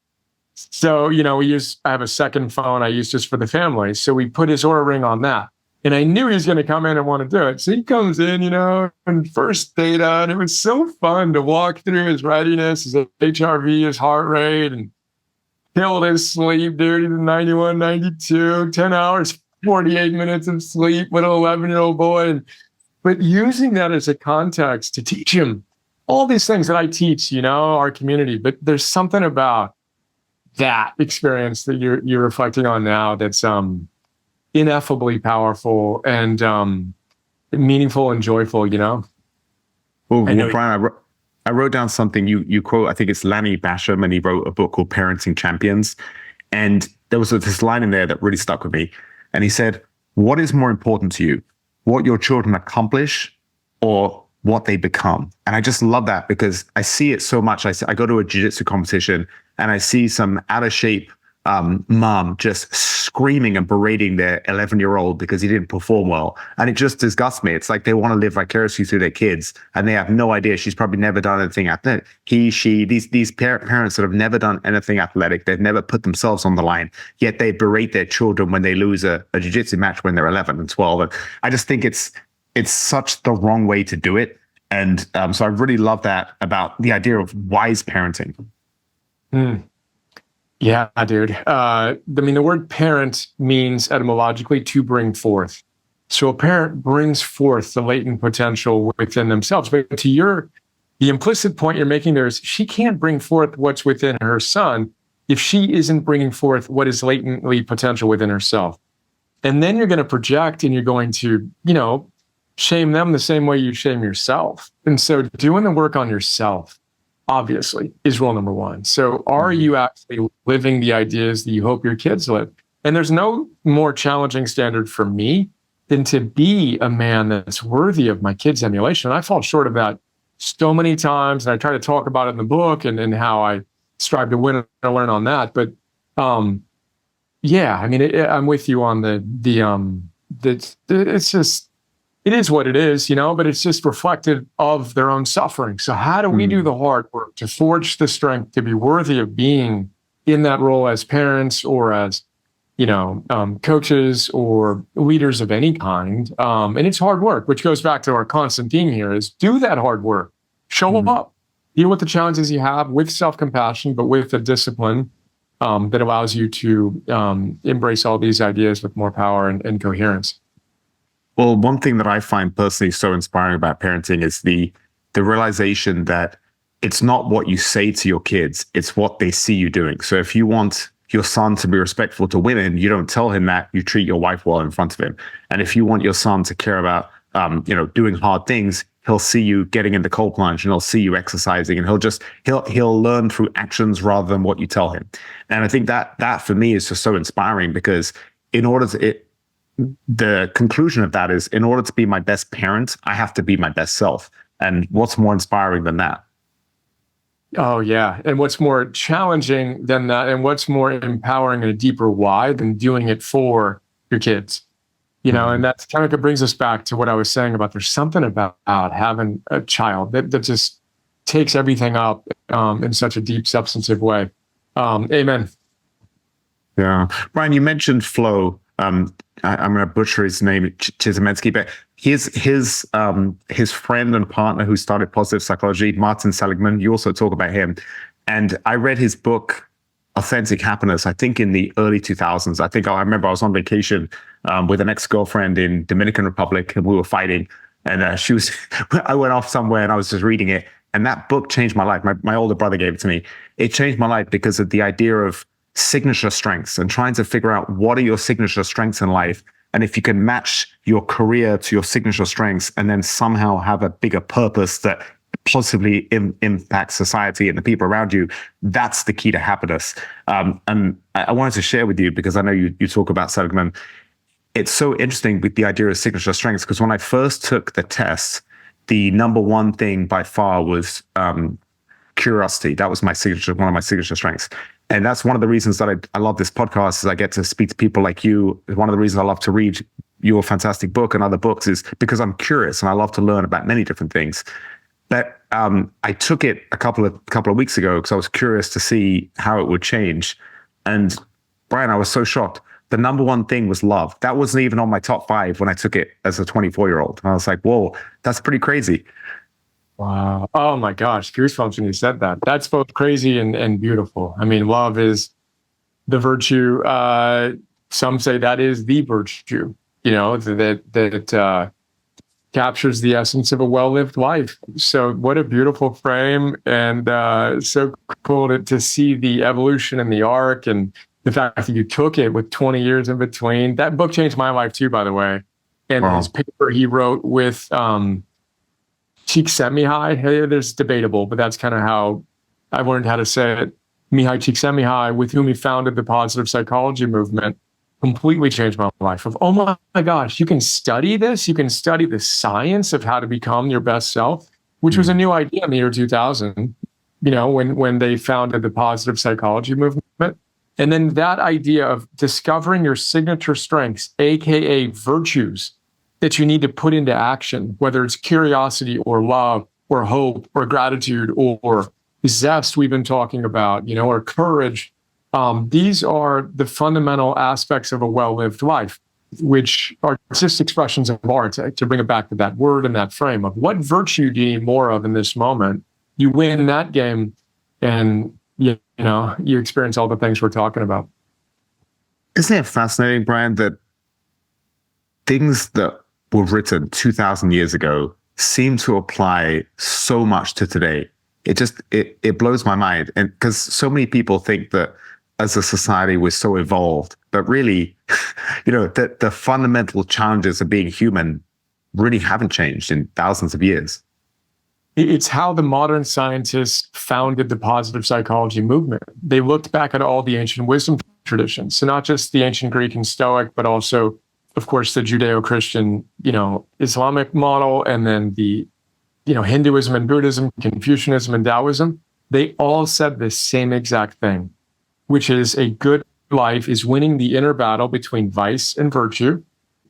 So, I have a second phone I use just for the family. So we put his Aura ring on that. And I knew he was going to come in and want to do it. So he comes in, and first data, and it was so fun to walk through his readiness, his HRV, his heart rate, and killed his sleep, dude. He's 91, 92, 10 hours, 48 minutes of sleep with an 11-year-old boy. But using that as a context to teach him all these things that I teach, our community. But there's something about that experience that you're reflecting on now that's ineffably powerful and meaningful and joyful, Well, Brian, I wrote down something you quote. I think it's Lanny Basham, and he wrote a book called Parenting Champions. And there was this line in there that really stuck with me. And he said, "What is more important to you, what your children accomplish or what they become?" And I just love that, because I see it so much. I go to a jiu-jitsu competition and I see some out of shape mom just screaming and berating their 11-year-old because he didn't perform well. And it just disgusts me. It's like they want to live vicariously through their kids, and they have no idea she's probably never done anything athletic. These parents that have never done anything athletic, they've never put themselves on the line, yet they berate their children when they lose a jiu-jitsu match when they're 11 and 12. And I just think it's such the wrong way to do it. And so I really love that about the idea of wise parenting. Yeah, dude. The word parent means etymologically to bring forth. So a parent brings forth the latent potential within themselves. But to the implicit point you're making there is she can't bring forth what's within her son if she isn't bringing forth what is latently potential within herself. And then you're going to project and you're going to, shame them the same way you shame yourself. And so doing the work on yourself, obviously, is rule number one. So are you actually living the ideas that you hope your kids live? And there's no more challenging standard for me than to be a man that's worthy of my kids' emulation. And I fall short of that so many times. And I try to talk about it in the book and how I strive to win and learn on that. But I'm with you on it's just, it is what it is, but it's just reflective of their own suffering. So how do we do the hard work to forge the strength to be worthy of being in that role as parents or as, coaches or leaders of any kind? And it's hard work, which goes back to our constant theme here is do that hard work, show up, deal with the challenges you have with self-compassion, but with a discipline that allows you to embrace all these ideas with more power and coherence. Well, one thing that I find personally so inspiring about parenting is the realization that it's not what you say to your kids, it's what they see you doing. So if you want your son to be respectful to women, you don't tell him that, you treat your wife well in front of him. And if you want your son to care about, doing hard things, he'll see you getting in the cold plunge and he'll see you exercising, and he'll learn through actions rather than what you tell him. And I think that for me is just so inspiring, because the conclusion of that is, in order to be my best parent, I have to be my best self. And what's more inspiring than that? Oh, yeah. And what's more challenging than that, and what's more empowering and a deeper why than doing it for your kids? And that kind of brings us back to what I was saying about there's something about having a child that just takes everything up in such a deep, substantive way. Amen. Yeah. Brian, you mentioned flow. I'm going to butcher his name, Chizamensky, but his friend and partner who started positive psychology, Martin Seligman. You also talk about him, and I read his book, Authentic Happiness, I think in the early 2000s. I remember I was on vacation with an ex-girlfriend in Dominican Republic, and we were fighting, and I went off somewhere and I was just reading it, and that book changed my life. My older brother gave it to me. It changed my life because of the idea of signature strengths and trying to figure out what are your signature strengths in life. And if you can match your career to your signature strengths and then somehow have a bigger purpose that positively impacts society and the people around you, that's the key to happiness. And I wanted to share with you, because I know you talk about Seligman. It's so interesting with the idea of signature strengths, because when I first took the test, the number one thing by far was curiosity. That was one of my signature strengths. And that's one of the reasons that I love this podcast, is I get to speak to people like you. One of the reasons I love to read your fantastic book and other books is because I'm curious and I love to learn about many different things. But I took it a couple of weeks ago because I was curious to see how it would change. And Brian, I was so shocked. The number one thing was love. That wasn't even on my top 5 when I took it as a 24-year-old. And I was like, whoa, that's pretty crazy. Wow. Oh my gosh. Goosebumps when you said that. That's both crazy and beautiful. I mean, love is the virtue. Some say that is the virtue, that captures the essence of a well-lived life. So what a beautiful frame, and so cool to see the evolution and the arc, and the fact that you took it with 20 years in between. That book changed my life too, by the way. And Wow. his paper he wrote with Csikszentmihalyi, there's debatable, but that's kind of how I learned how to say it. Mihai Csikszentmihalyi, with whom he founded the positive psychology movement, completely changed my life. Of, oh my gosh, you can study this. You can study the science of how to become your best self, which was a new idea in the year 2000, when they founded the positive psychology movement. And then that idea of discovering your signature strengths, AKA virtues, that you need to put into action, whether it's curiosity or love or hope or gratitude or zest we've been talking about, or courage. These are the fundamental aspects of a well-lived life, which are just expressions of Arete, to bring it back to that word and that frame of what virtue do you need more of in this moment. You win that game, and you experience all the things we're talking about. Isn't it fascinating, Brian, that things that were written 2,000 years ago seem to apply so much to today? It blows my mind. And because so many people think that as a society we're so evolved, but really, the fundamental challenges of being human really haven't changed in thousands of years. It's how the modern scientists founded the positive psychology movement. They looked back at all the ancient wisdom traditions. So not just the ancient Greek and Stoic, but also, of course, the Judeo-Christian, Islamic model, and then the, Hinduism and Buddhism, Confucianism and Taoism. They all said the same exact thing, which is a good life is winning the inner battle between vice and virtue,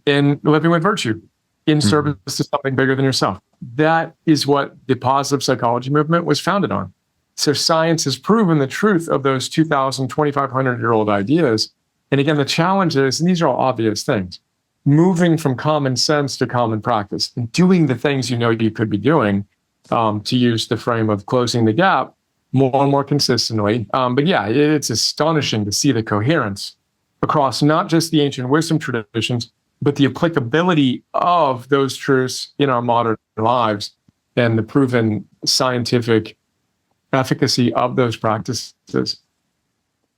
and living with virtue in service to something bigger than yourself. That is what the positive psychology movement was founded on. So science has proven the truth of those 2,000, 2,500-year-old ideas. And again, the challenge is, and these are all obvious things, moving from common sense to common practice and doing the things you could be doing, to use the frame of closing the gap more and more consistently. But yeah, it's astonishing to see the coherence across not just the ancient wisdom traditions, but the applicability of those truths in our modern lives and the proven scientific efficacy of those practices.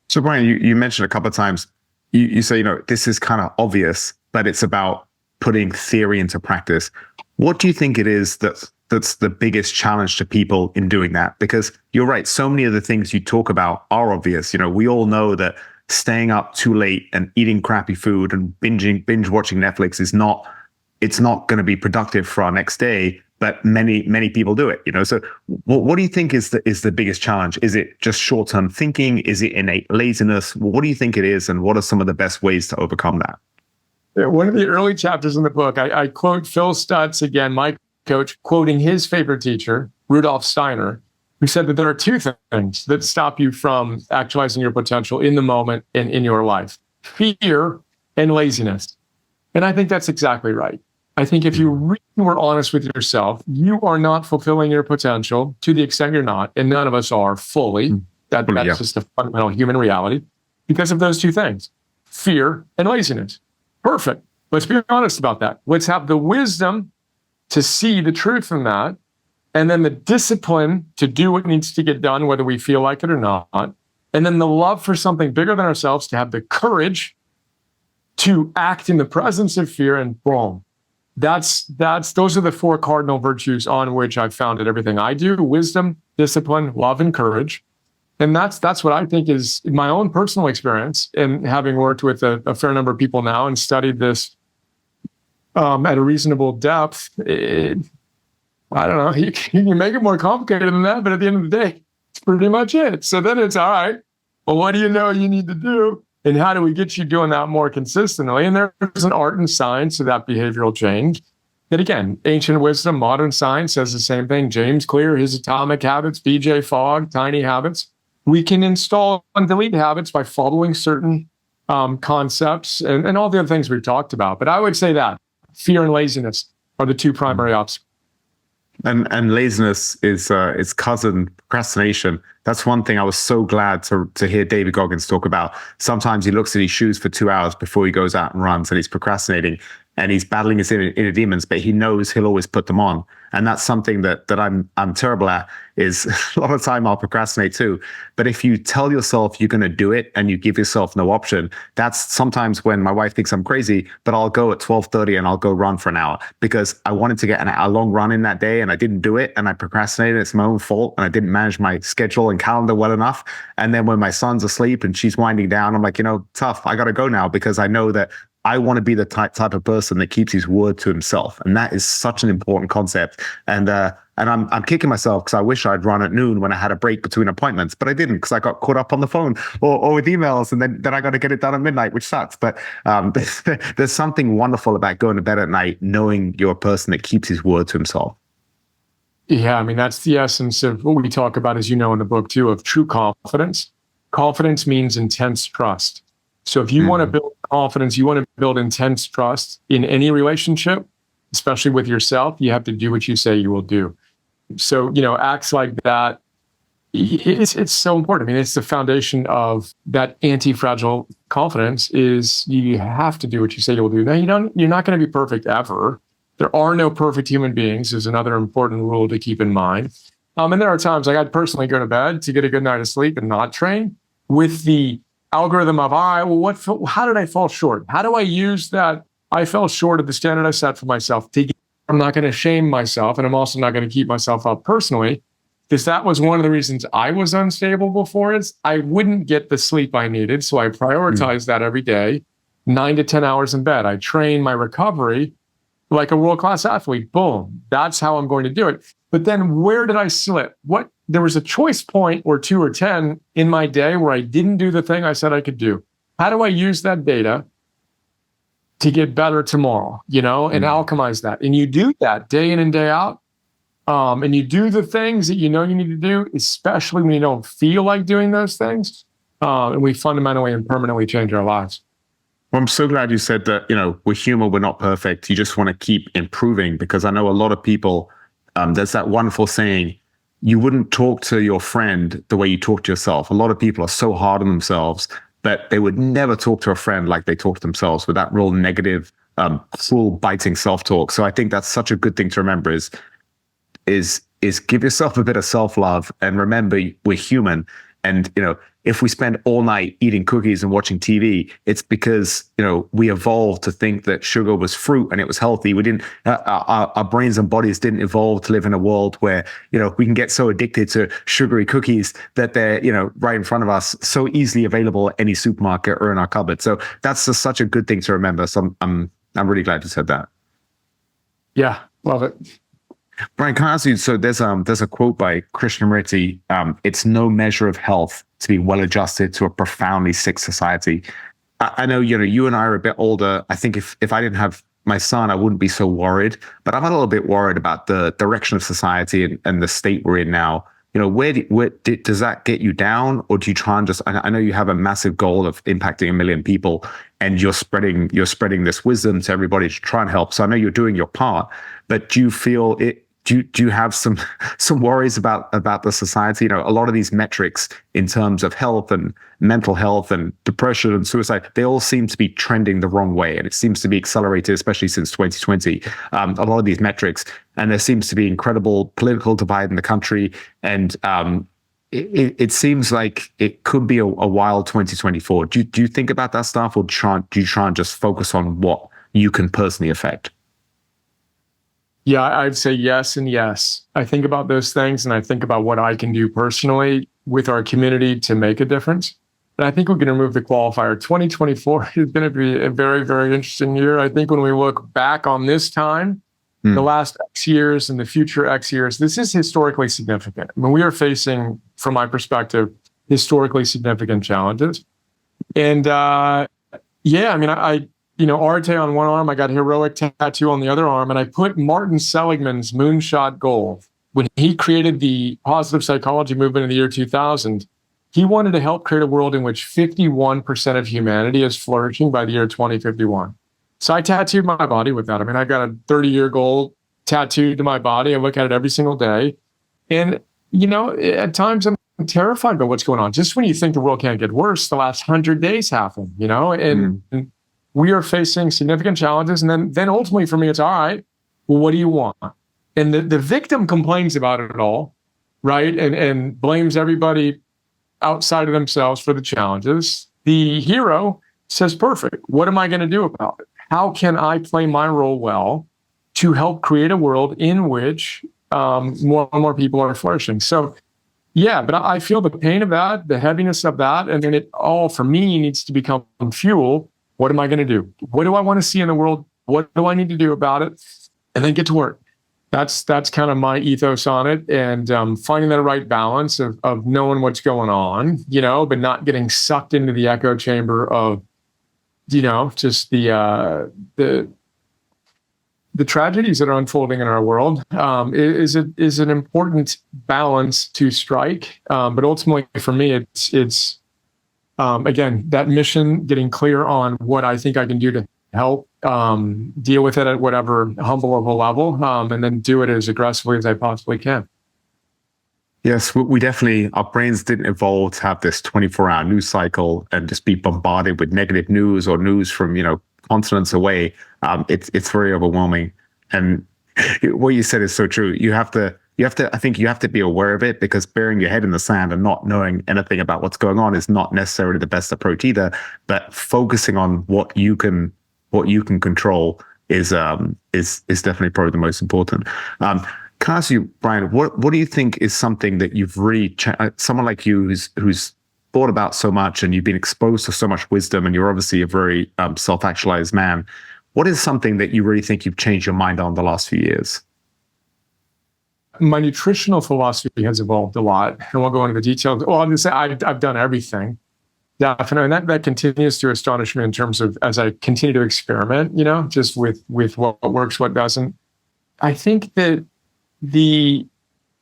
So Brian, you mentioned a couple of times, you say, this is kind of obvious, but it's about putting theory into practice. What do you think it is that's the biggest challenge to people in doing that? Because you're right, so many of the things you talk about are obvious. We all know that staying up too late and eating crappy food and binge watching Netflix it's not going to be productive for our next day, but many people do it. So what do you think is the biggest challenge? Is it just short-term thinking? Is it innate laziness? What do you think it is, and what are some of the best ways to overcome that? One of the early chapters in the book, I quote Phil Stutz, again, my coach, quoting his favorite teacher, Rudolf Steiner, who said that there are two things that stop you from actualizing your potential in the moment and in your life: fear and laziness. And I think that's exactly right. I think if you really were honest with yourself, you are not fulfilling your potential to the extent you're not, and none of us are fully. That's just a fundamental human reality because of those two things, fear and laziness. Perfect. Let's be honest about that. Let's have the wisdom to see the truth in that, and then the discipline to do what needs to get done, whether we feel like it or not. And then the love for something bigger than ourselves to have the courage to act in the presence of fear, and boom. Those are the four cardinal virtues on which I've founded everything I do: wisdom, discipline, love, and courage. And that's what I think is my own personal experience, and having worked with a fair number of people now and studied this at a reasonable depth. I don't know, you can make it more complicated than that, but at the end of the day, it's pretty much it. So then it's all right, well, what do you know you need to do? And how do we get you doing that more consistently? And there's an art and science of that behavioral change. And again, ancient wisdom, modern science says the same thing. James Clear, his atomic habits, BJ Fogg, tiny habits. We can install and delete habits by following certain concepts and all the other things we've talked about. But I would say that fear and laziness are the two primary obstacles. And laziness is cousin procrastination. That's one thing I was so glad to hear David Goggins talk about. Sometimes he looks at his shoes for 2 hours before he goes out and runs, and he's procrastinating, and he's battling his inner demons, but he knows he'll always put them on. And that's something that I'm terrible at. Is a lot of the time I'll procrastinate too. But if you tell yourself you're going to do it and you give yourself no option, that's sometimes when my wife thinks I'm crazy, but I'll go at 12:30 and I'll go run for an hour because I wanted to get a long run in that day and I didn't do it and I procrastinated. It's my own fault and I didn't manage my schedule and calendar well enough. And then when my son's asleep and she's winding down, I'm like, tough. I got to go now because I know that I want to be the type of person that keeps his word to himself. And that is such an important concept. And I'm kicking myself because I wish I'd run at noon when I had a break between appointments, but I didn't because I got caught up on the phone or with emails, and then I got to get it done at midnight, which sucks. But there's something wonderful about going to bed at night knowing you're a person that keeps his word to himself. Yeah, I mean, that's the essence of what we talk about, as you know, in the book too, of true confidence. Confidence means intense trust. So if you want to build confidence, you want to build intense trust in any relationship, especially with yourself, you have to do what you say you will do. So, acts like that, it's so important. I mean, it's the foundation of that anti-fragile confidence is you have to do what you say you'll do. Now, you're not going to be perfect ever. There are no perfect human beings is another important rule to keep in mind. And there are times like I'd personally go to bed to get a good night of sleep and not train with the algorithm of, all right, well, how did I fall short? How do I use that I fell short of the standard I set for myself? I'm not going to shame myself, and I'm also not going to keep myself up personally, because that was one of the reasons I was unstable before. Is I wouldn't get the sleep I needed, so I prioritized that every day, 9 to 10 hours in bed. I train my recovery like a world-class athlete. Boom. That's how I'm going to do it. But then where did I slip? There was a choice point or 2 or 10 in my day where I didn't do the thing I said I could do. How do I use that data to get better tomorrow, and alchemize that? And you do that day in and day out. And you do the things that you know you need to do, especially when you don't feel like doing those things. And we fundamentally and permanently change our lives. Well, I'm so glad you said that, we're human, we're not perfect. You just want to keep improving, because I know a lot of people, there's that wonderful saying, you wouldn't talk to your friend the way you talk to yourself. A lot of people are so hard on themselves that they would never talk to a friend like they talk to themselves, with that real negative, cruel, biting self-talk. So I think that's such a good thing to remember is give yourself a bit of self-love and remember we're human. And, if we spend all night eating cookies and watching TV, it's because, we evolved to think that sugar was fruit and it was healthy. We didn't, our brains and bodies didn't evolve to live in a world where, we can get so addicted to sugary cookies that they're, right in front of us, so easily available at any supermarket or in our cupboard. So that's just such a good thing to remember. So I'm really glad you said that. Yeah, love it. Brian, can I ask you, so there's a quote by Krishnamurti, it's no measure of health to be well adjusted to a profoundly sick society. I know, you and I are a bit older. I think if I didn't have my son, I wouldn't be so worried, but I'm a little bit worried about the direction of society and the state we're in now. does that get you down, or do you try and just? I know you have a massive goal of impacting 1 million people, and you're spreading this wisdom to everybody to try and help. So I know you're doing your part, but do you feel it? Do you have some worries about the society? A lot of these metrics in terms of health and mental health and depression and suicide, they all seem to be trending the wrong way, and it seems to be accelerated, especially since 2020. A lot of these metrics, and there seems to be incredible political divide in the country, and it seems like it could be a wild 2024. Do you think about that stuff, or do you try and just focus on what you can personally affect? Yeah, I'd say yes and yes. I think about those things, and I think about what I can do personally with our community to make a difference. And I think we can remove the qualifier. 2024 is going to be a very, very interesting year. I think when we look back on this time, the last X years and the future X years, this is historically significant. I mean, we are facing, from my perspective, historically significant challenges. And yeah, I mean, Arete on one arm, I got heroic tattoo on the other arm, and I put Martin Seligman's moonshot goal. When he created the positive psychology movement in the year 2000, he wanted to help create a world in which 51% of humanity is flourishing by the year 2051. So I tattooed my body with that. I mean, I've got a 30-year goal tattooed to my body. I look at it every single day. And, at times I'm terrified about what's going on. Just when you think the world can't get worse, the last 100 days happen, and we are facing significant challenges. And then ultimately for me, it's all right, well, what do you want? And the victim complains about it all, right? And blames everybody outside of themselves for the challenges. The hero says, perfect. What am I going to do about it? How can I play my role well to help create a world in which more and more people are flourishing? So yeah, but I feel the pain of that, the heaviness of that, and then it all for me needs to become fuel. What am I going to do? What do I want to see in the world? What do I need to do about it? And then get to work. That's kind of my ethos on it, and finding that right balance of knowing what's going on, but not getting sucked into the echo chamber of, just the tragedies that are unfolding in our world. Is an important balance to strike, but ultimately for me, it's again, that mission, getting clear on what I think I can do to help deal with it at whatever humble of a level, and then do it as aggressively as I possibly can. Yes, we definitely, our brains didn't evolve to have this 24-hour news cycle and just be bombarded with negative news or news from, continents away. It's very overwhelming. And what you said is so true. I think you have to be aware of it, because burying your head in the sand and not knowing anything about what's going on is not necessarily the best approach either. But focusing on what you can control is definitely probably the most important. Can I ask you, Brian, what do you think is something that you've really, someone like you who's thought about so much and you've been exposed to so much wisdom, and you're obviously a very self-actualized man. What is something that you really think you've changed your mind on the last few years? My nutritional philosophy has evolved a lot, and we'll go into the details. Well, I'm going to say I've done everything. Definitely, and that continues to astonish me in terms of as I continue to experiment, just with what works, what doesn't. I think that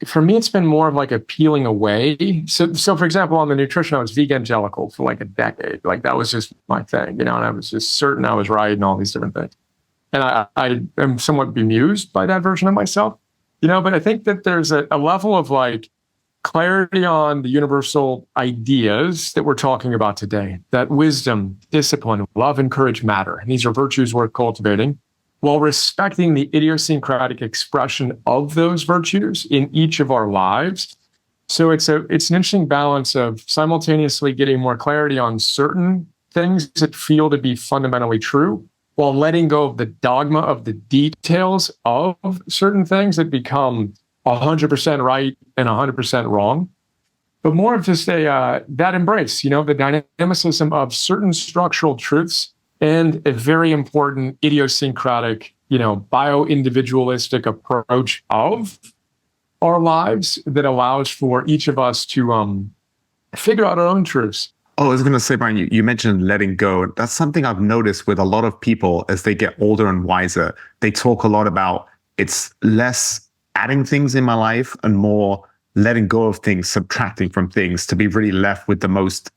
for me, it's been more of like a peeling away. So for example, on the nutrition, I was vegan-gelical for like a decade. Like that was just my thing, and I was just certain I was right and all these different things. And I am somewhat bemused by that version of myself, but I think that there's a level of like clarity on the universal ideas that we're talking about today, that wisdom, discipline, love, and courage matter. And these are virtues worth cultivating, while respecting the idiosyncratic expression of those virtues in each of our lives. So it's an interesting balance of simultaneously getting more clarity on certain things that feel to be fundamentally true, while letting go of the dogma of the details of certain things that become 100% right and 100% wrong. But more of just that embrace, the dynamicism of certain structural truths and a very important idiosyncratic, bio-individualistic approach of our lives that allows for each of us to figure out our own truths. Oh, I was going to say, Brian, you mentioned letting go. That's something I've noticed with a lot of people as they get older and wiser. They talk a lot about it's less adding things in my life and more letting go of things, subtracting from things to be really left with the most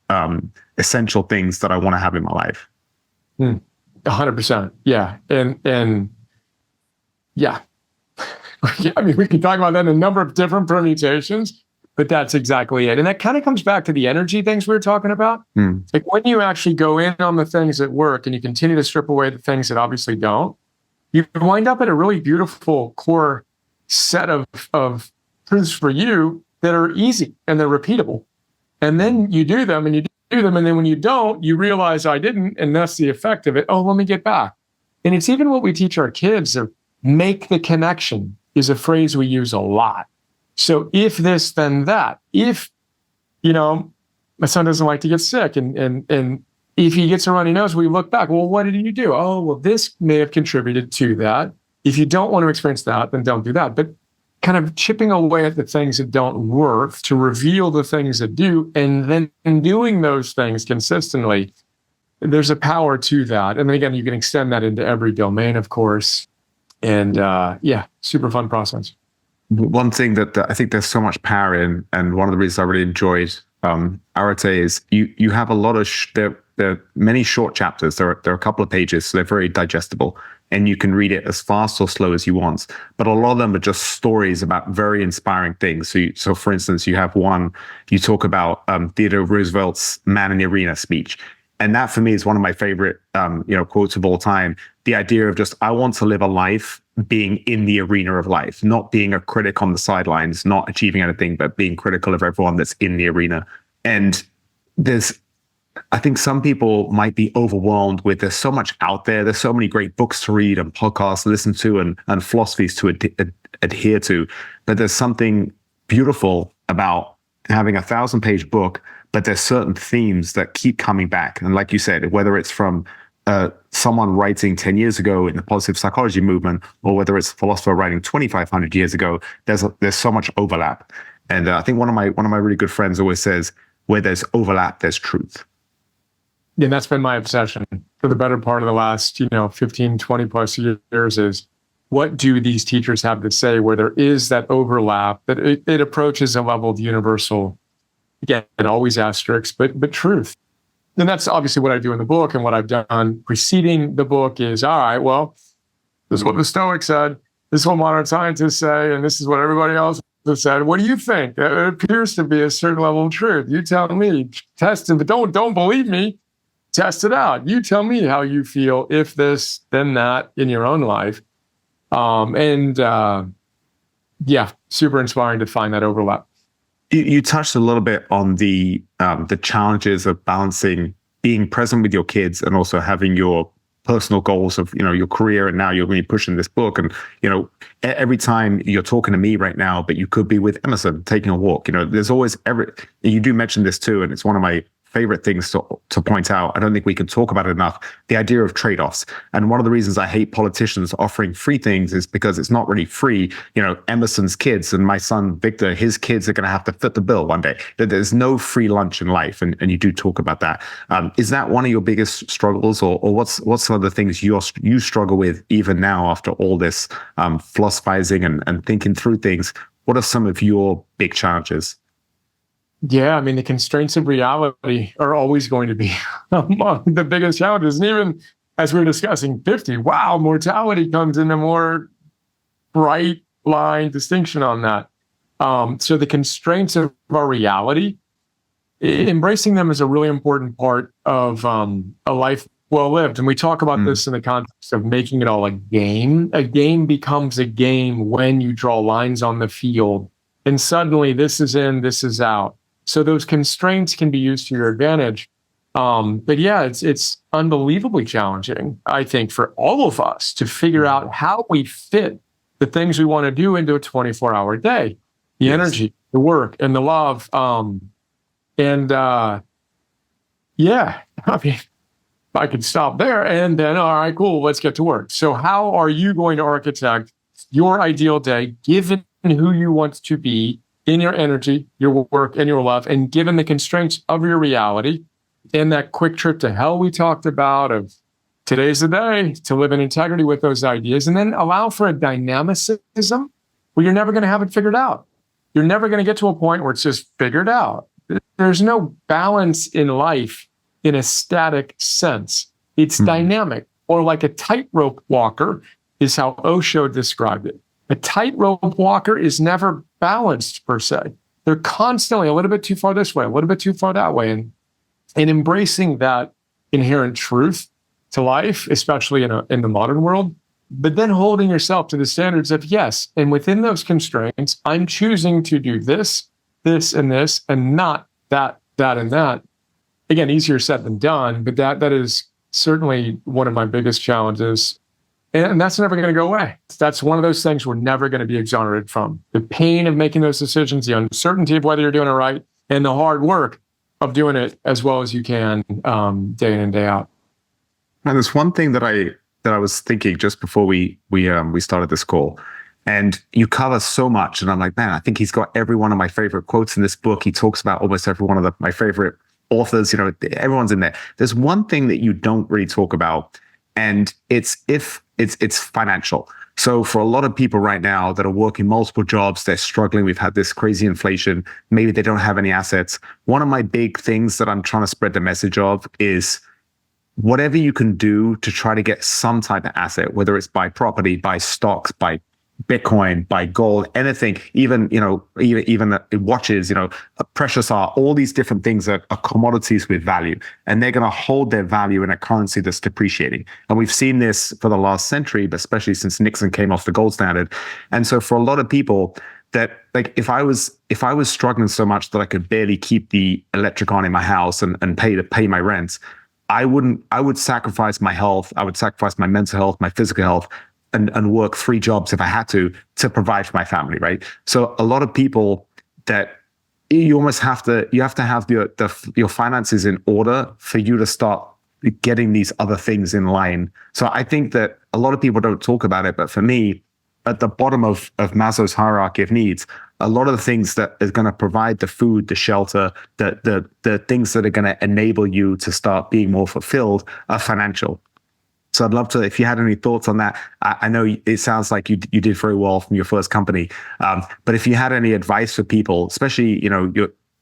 essential things that I want to have in my life. 100%. Yeah. And yeah, I mean, we can talk about that in a number of different permutations, but that's exactly it. And that kind of comes back to the energy things we were talking about. Like when you actually go in on the things that work and you continue to strip away the things that obviously don't, you wind up at a really beautiful core set of truths for you that are easy and they're repeatable. And then you do them and you do them. And then when you don't, you realize I didn't. And that's the effect of it. Oh, let me get back. And it's even what we teach our kids of make the connection is a phrase we use a lot. So if this, then that. If, my son doesn't like to get sick and if he gets a runny nose, we look back, well, what did you do? Oh, well, this may have contributed to that. If you don't want to experience that, then don't do that. But kind of chipping away at the things that don't work to reveal the things that do, and then doing those things consistently, there's a power to that. And then again, you can extend that into every domain, of course. And super fun process. One thing that I think there's so much power in, and one of the reasons I really enjoyed Arete is you have a lot of there are many short chapters. There are a couple of pages, so they're very digestible, and you can read it as fast or slow as you want. But a lot of them are just stories about very inspiring things. So for instance, you have one, you talk about Theodore Roosevelt's "Man in the Arena" speech. And that for me is one of my favorite, quotes of all time. The idea of just, I want to live a life being in the arena of life, not being a critic on the sidelines, not achieving anything, but being critical of everyone that's in the arena. And I think some people might be overwhelmed with, there's so much out there. There's so many great books to read and podcasts to listen to and philosophies to adhere to. But there's something beautiful about having a 1,000-page book, but there's certain themes that keep coming back. And like you said, whether it's from someone writing 10 years ago in the positive psychology movement, or whether it's a philosopher writing 2,500 years ago, there's so much overlap. And I think one of my really good friends always says, where there's overlap, there's truth. And that's been my obsession for the better part of the last, 15, 20 plus years is what do these teachers have to say where there is that overlap, that it approaches a level of universal, again, always asterisks, but truth. And that's obviously what I do in the book, and what I've done preceding the book is, all right, well, this is what the Stoics said, this is what modern scientists say, and this is what everybody else has said. What do you think? It appears to be a certain level of truth. You tell me, test it, but don't believe me. Test it out. You tell me how you feel, if this, then that, in your own life. Super inspiring to find that overlap. You touched a little bit on the challenges of balancing being present with your kids and also having your personal goals of, your career. And now you're really pushing this book. And, every time you're talking to me right now, but you could be with Emerson taking a walk, there's always you do mention this too. And it's one of my favorite things to point out. I don't think we can talk about it enough. The idea of trade-offs. And one of the reasons I hate politicians offering free things is because it's not really free. Emerson's kids and my son, Victor, his kids are going to have to foot the bill one day. There's no free lunch in life. And you do talk about that. Is that one of your biggest struggles, or what's some of the things you struggle with even now after all this philosophizing and thinking through things? What are some of your big challenges? Yeah, I mean, the constraints of reality are always going to be among the biggest challenges. And even as we were discussing 50, wow, mortality comes in a more bright line distinction on that. So the constraints of our reality, embracing them is a really important part of a life well lived. And we talk about this in the context of making it all a game. A game becomes a game when you draw lines on the field, and suddenly this is in, this is out. So those constraints can be used to your advantage. But yeah, it's unbelievably challenging, I think, for all of us to figure out how we fit the things we want to do into a 24-hour day, the energy, the work, and the love. I mean, I could stop there and then, all right, cool, let's get to work. So how are you going to architect your ideal day, given who you want to be, in your energy, your work, and your love, and given the constraints of your reality, and that quick trip to hell we talked about of today's the day to live in integrity with those ideas, and then allow for a dynamicism where you're never going to have it figured out. You're never going to get to a point where it's just figured out. There's no balance in life in a static sense. It's dynamic, or like a tightrope walker is how Osho described it. A tightrope walker is never balanced per se. They're constantly a little bit too far this way, a little bit too far that way. And embracing that inherent truth to life, especially in the modern world, but then holding yourself to the standards of yes, and within those constraints, I'm choosing to do this, this, and this, and not that, that, and that. Again, easier said than done, but that is certainly one of my biggest challenges. And that's never going to go away. That's one of those things we're never going to be exonerated from. The pain of making those decisions, the uncertainty of whether you're doing it right, and the hard work of doing it as well as you can day in and day out. And there's one thing that I was thinking just before we started this call, and you cover so much, and I'm like, man, I think he's got every one of my favorite quotes in this book. He talks about almost every one of my favorite authors. Everyone's in there. There's one thing that you don't really talk about, and it's financial. So for a lot of people right now that are working multiple jobs, they're struggling. We've had this crazy inflation. Maybe they don't have any assets. One of my big things that I'm trying to spread the message of is whatever you can do to try to get some type of asset, whether it's buy property, buy stocks, buy Bitcoin, buy gold, anything, even watches, precious art, all these different things are commodities with value, and they're going to hold their value in a currency that's depreciating. And we've seen this for the last century, but especially since Nixon came off the gold standard. And so for a lot of people, that like if I was struggling so much that I could barely keep the electric on in my house and pay my rent, I would sacrifice my health, I would sacrifice my mental health, my physical health, and work 3 jobs if I had to provide for my family, right? So a lot of people that you almost have to have your finances in order for you to start getting these other things in line. So I think that a lot of people don't talk about it, but for me, at the bottom of Maslow's hierarchy of needs, a lot of the things that is going to provide the food, the shelter, the things that are going to enable you to start being more fulfilled are financial. So I'd love to, if you had any thoughts on that. I know it sounds like you did very well from your first company, but if you had any advice for people, especially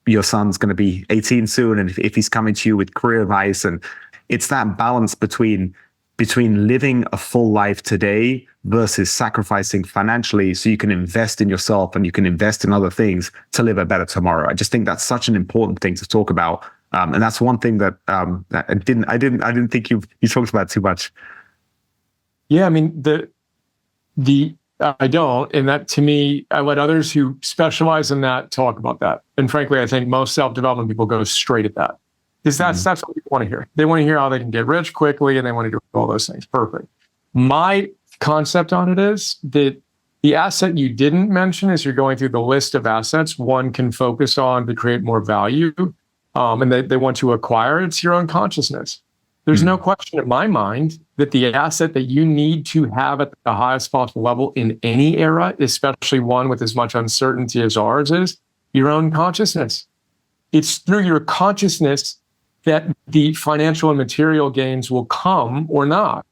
your son's going to be 18 soon, and if he's coming to you with career advice, and it's that balance between living a full life today versus sacrificing financially so you can invest in yourself and you can invest in other things to live a better tomorrow. I just think that's such an important thing to talk about. And that's one thing that I didn't think you talked about too much. Yeah, I mean, I don't, and that to me, I let others who specialize in that talk about that. And frankly, I think most self-development people go straight at that. Because that's what people want to hear. They want to hear how they can get rich quickly, and they want to do all those things. Perfect. My concept on it is that the asset you didn't mention as you're going through the list of assets one can focus on to create more value, and they want to acquire, it's your own consciousness. There's no question in my mind that the asset that you need to have at the highest possible level in any era, especially one with as much uncertainty as ours is, your own consciousness. It's through your consciousness that the financial and material gains will come or not.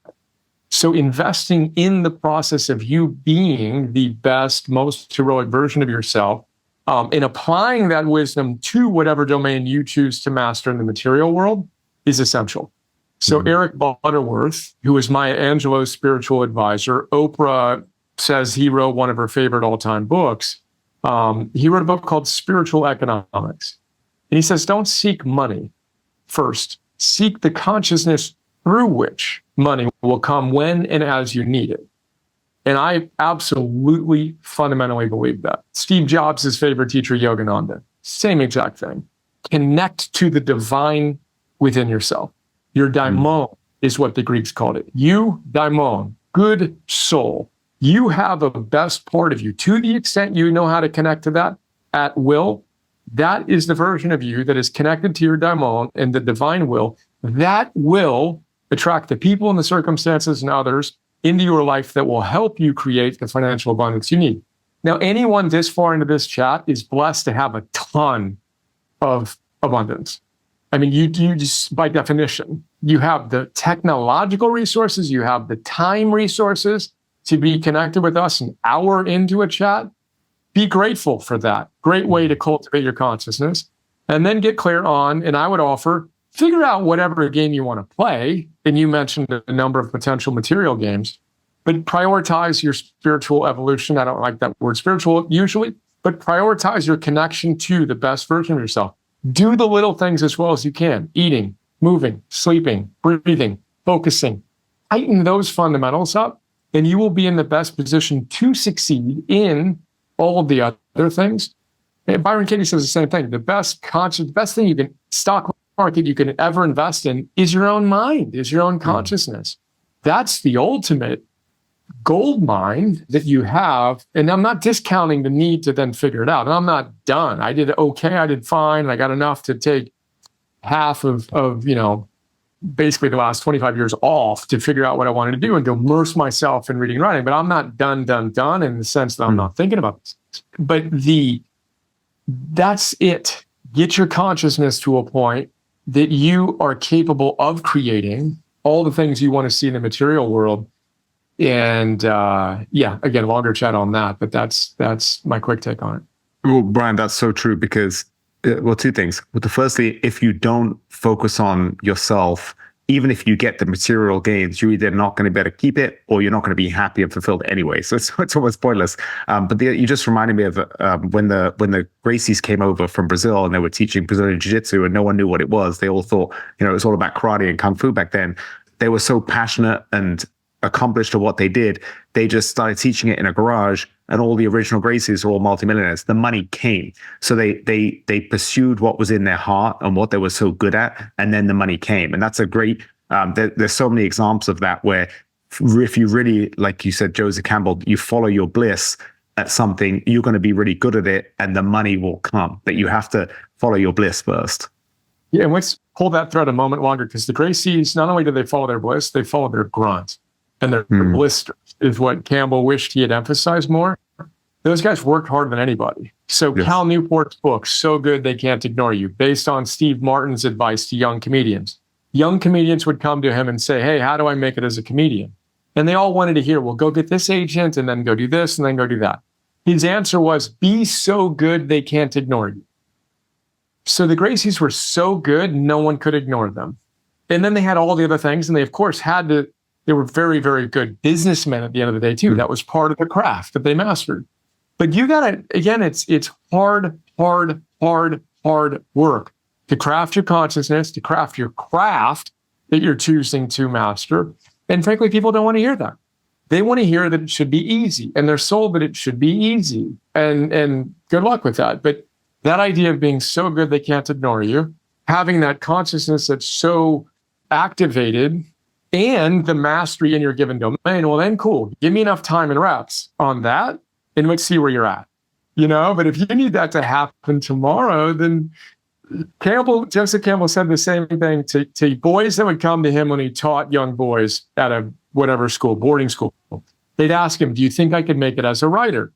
So investing in the process of you being the best, most heroic version of yourself, and applying that wisdom to whatever domain you choose to master in the material world is essential. So Eric Butterworth, who is Maya Angelou's spiritual advisor, Oprah says he wrote one of her favorite all-time books. He wrote a book called Spiritual Economics. And he says, don't seek money first. Seek the consciousness through which money will come when and as you need it. And I absolutely fundamentally believe that. Steve Jobs' favorite teacher, Yogananda, same exact thing. Connect to the divine within yourself. Your daimon is what the Greeks called it. You, daimon, good soul. You have a best part of you. To the extent you know how to connect to that at will, that is the version of you that is connected to your daimon and the divine will. That will attract the people and the circumstances and others into your life that will help you create the financial abundance you need. Now, anyone this far into this chat is blessed to have a ton of abundance. I mean, you just, by definition, you have the technological resources, you have the time resources to be connected with us an hour into a chat. Be grateful for that. Great way to cultivate your consciousness. And then get clear on, and I would offer, figure out whatever game you want to play. And you mentioned a number of potential material games, but prioritize your spiritual evolution. I don't like that word spiritual usually, but prioritize your connection to the best version of yourself. Do the little things as well as you can. Eating, moving, sleeping, breathing, focusing. Tighten those fundamentals up, and you will be in the best position to succeed in all of the other things. And Byron Katie says the same thing. The best thing you can, stock market you can ever invest in is your own mind, is your own consciousness. That's the ultimate gold mine that you have. And I'm not discounting the need to then figure it out. And I'm not done. I did okay. I did fine. And I got enough to take half of basically the last 25 years off to figure out what I wanted to do and to immerse myself in reading and writing. But I'm not done in the sense that I'm not thinking about this. But that's it. Get your consciousness to a point that you are capable of creating all the things you want to see in the material world. And again, longer chat on that, but that's my quick take on it. Well, Brian, that's so true because, two things. Well, firstly, if you don't focus on yourself, even if you get the material gains, you're either not going to be able to keep it or you're not going to be happy and fulfilled anyway. So it's almost pointless. You just reminded me of when the Gracies came over from Brazil and they were teaching Brazilian Jiu-Jitsu and no one knew what it was. They all thought, it was all about karate and kung fu back then. They were so passionate and accomplished at what they did. They just started teaching it in a garage, and all the original Gracies are all multimillionaires. The money came. So they pursued what was in their heart and what they were so good at, and then the money came. And that's a great, there's so many examples of that where if you really, like you said, Joseph Campbell, you follow your bliss at something, you're going to be really good at it and the money will come. But you have to follow your bliss first. Yeah, and let's pull that thread a moment longer, because the Gracies, not only did they follow their bliss, they followed their grunt. And their blisters is what Campbell wished he had emphasized more. Those guys worked harder than anybody. So yes. Cal Newport's book, So Good They Can't Ignore You, based on Steve Martin's advice to young comedians. Young comedians would come to him and say, hey, how do I make it as a comedian? And they all wanted to hear, well, go get this agent and then go do this and then go do that. His answer was, be so good they can't ignore you. So the Gracies were so good, no one could ignore them. And then they had all the other things, and they, of course, they were very, very good businessmen at the end of the day, too. That was part of the craft that they mastered. But you got to, again, it's hard work to craft your consciousness, to craft your craft that you're choosing to master. And frankly, people don't want to hear that. They want to hear that it should be easy, and they're sold that it should be easy. And good luck with that. But that idea of being so good they can't ignore you, having that consciousness that's so activated, and the mastery in your given domain, well, then cool. Give me enough time and reps on that, and let's see where you're at. But if you need that to happen tomorrow, then Joseph Campbell said the same thing to boys that would come to him when he taught young boys at a whatever school, boarding school. They'd ask him, do you think I could make it as a writer?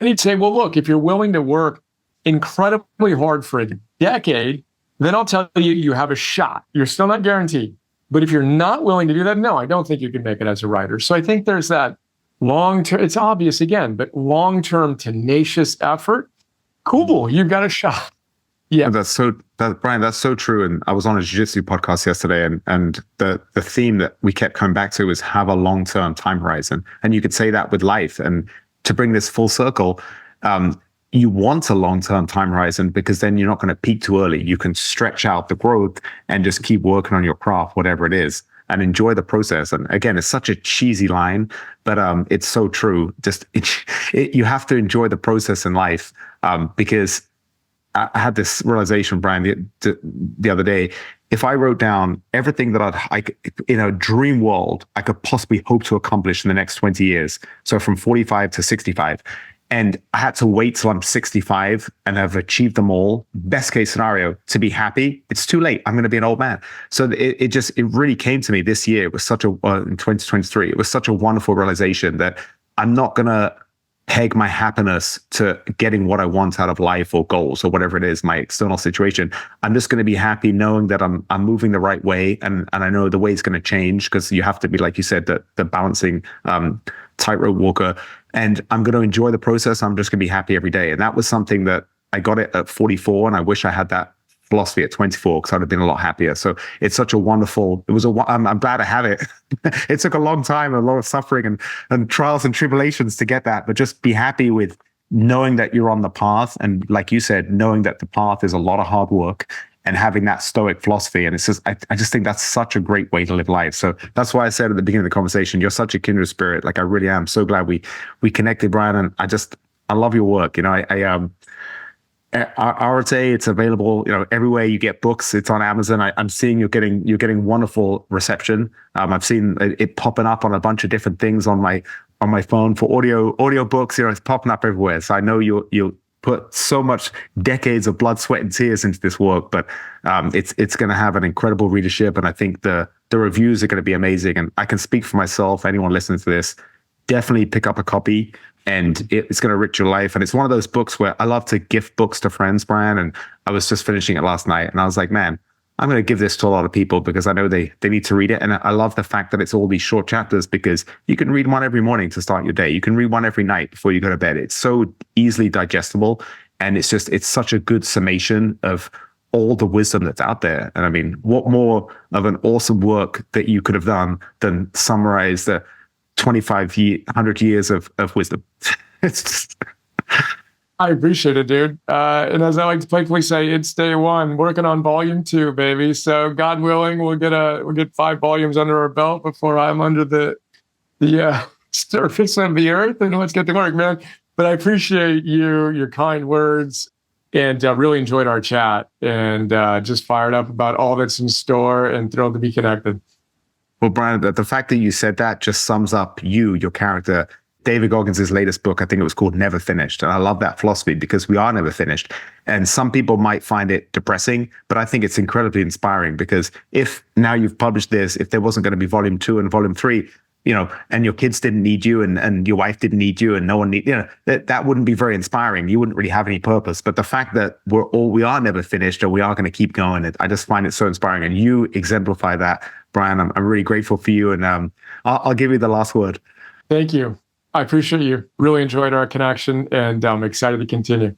And he'd say, well, look, if you're willing to work incredibly hard for a decade, then I'll tell you, you have a shot. You're still not guaranteed. But if you're not willing to do that, no, I don't think you can make it as a writer. So I think there's that long-term, it's obvious again, but long-term tenacious effort. Cool, you've got a shot. Yeah. Brian, that's so true. And I was on a jiu-jitsu podcast yesterday, and the theme that we kept coming back to was have a long-term time horizon. And you could say that with life. And to bring this full circle, you want a long-term time horizon because then you're not going to peak too early. You can stretch out the growth and just keep working on your craft, whatever it is, and enjoy the process. And again, it's such a cheesy line, but it's so true. Just you have to enjoy the process in life, because I had this realization, Brian, the other day. If I wrote down everything that I in a dream world I could possibly hope to accomplish in the next 20 years, so from 45 to 65, and I had to wait till I'm 65 and have achieved them all, best case scenario, to be happy, it's too late. I'm going to be an old man. So it really came to me this year. It was in 2023, it was such a wonderful realization that I'm not going to peg my happiness to getting what I want out of life or goals or whatever it is, my external situation. I'm just going to be happy knowing that I'm moving the right way. And I know the way is going to change, because you have to be, like you said, the balancing tightrope walker, and I'm going to enjoy the process. I'm just going to be happy every day. And that was something that I got it at 44, and I wish I had that philosophy at 24 because I'd have been a lot happier. So it's such a wonderful, I'm glad I have it. It took a long time, a lot of suffering and trials and tribulations to get that, but just be happy with knowing that you're on the path. And like you said, knowing that the path is a lot of hard work and having that stoic philosophy. And it's just, I just think that's such a great way to live life. So that's why I said at the beginning of the conversation, you're such a kindred spirit. Like I really am so glad we connected, Brian. And I love your work. You know, Arete, it's available, you know, everywhere you get books. It's on Amazon. I'm seeing you're getting wonderful reception. I've seen it popping up on a bunch of different things on my phone for audio books. You know, it's popping up everywhere. So I know you'll put so much decades of blood, sweat, and tears into this work, but it's going to have an incredible readership, and I think the reviews are going to be amazing. And I can speak for myself. Anyone listening to this, definitely pick up a copy. And it's going to enrich your life. And it's one of those books where I love to gift books to friends, Brian. And I was just finishing it last night. And I was like, man, I'm going to give this to a lot of people because I know they need to read it. And I love the fact that it's all these short chapters because you can read one every morning to start your day. You can read one every night before you go to bed. It's so easily digestible. And it's such a good summation of all the wisdom that's out there. And I mean, what more of an awesome work that you could have done than summarize the 100 years of wisdom. It's just... I appreciate it, dude. And as I like to playfully say, it's day one, working on volume 2, baby. So God willing, we'll get 5 volumes under our belt before I'm under the surface of the earth, and let's get to work, man. But I appreciate your kind words, and really enjoyed our chat, and just fired up about all that's in store, and thrilled to be connected. Well, Brian, the fact that you said that just sums up your character. David Goggins' latest book, I think it was called Never Finished. And I love that philosophy because we are never finished. And some people might find it depressing, but I think it's incredibly inspiring because if now you've published this, if there wasn't going to be volume 2 and volume 3, you know, and your kids didn't need you and your wife didn't need you and no one you know, that wouldn't be very inspiring. You wouldn't really have any purpose. But the fact that we are never finished and we are going to keep going, I just find it so inspiring. And you exemplify that, Brian. I'm really grateful for you. And I'll give you the last word. Thank you. I appreciate you. Really enjoyed our connection, and I'm excited to continue.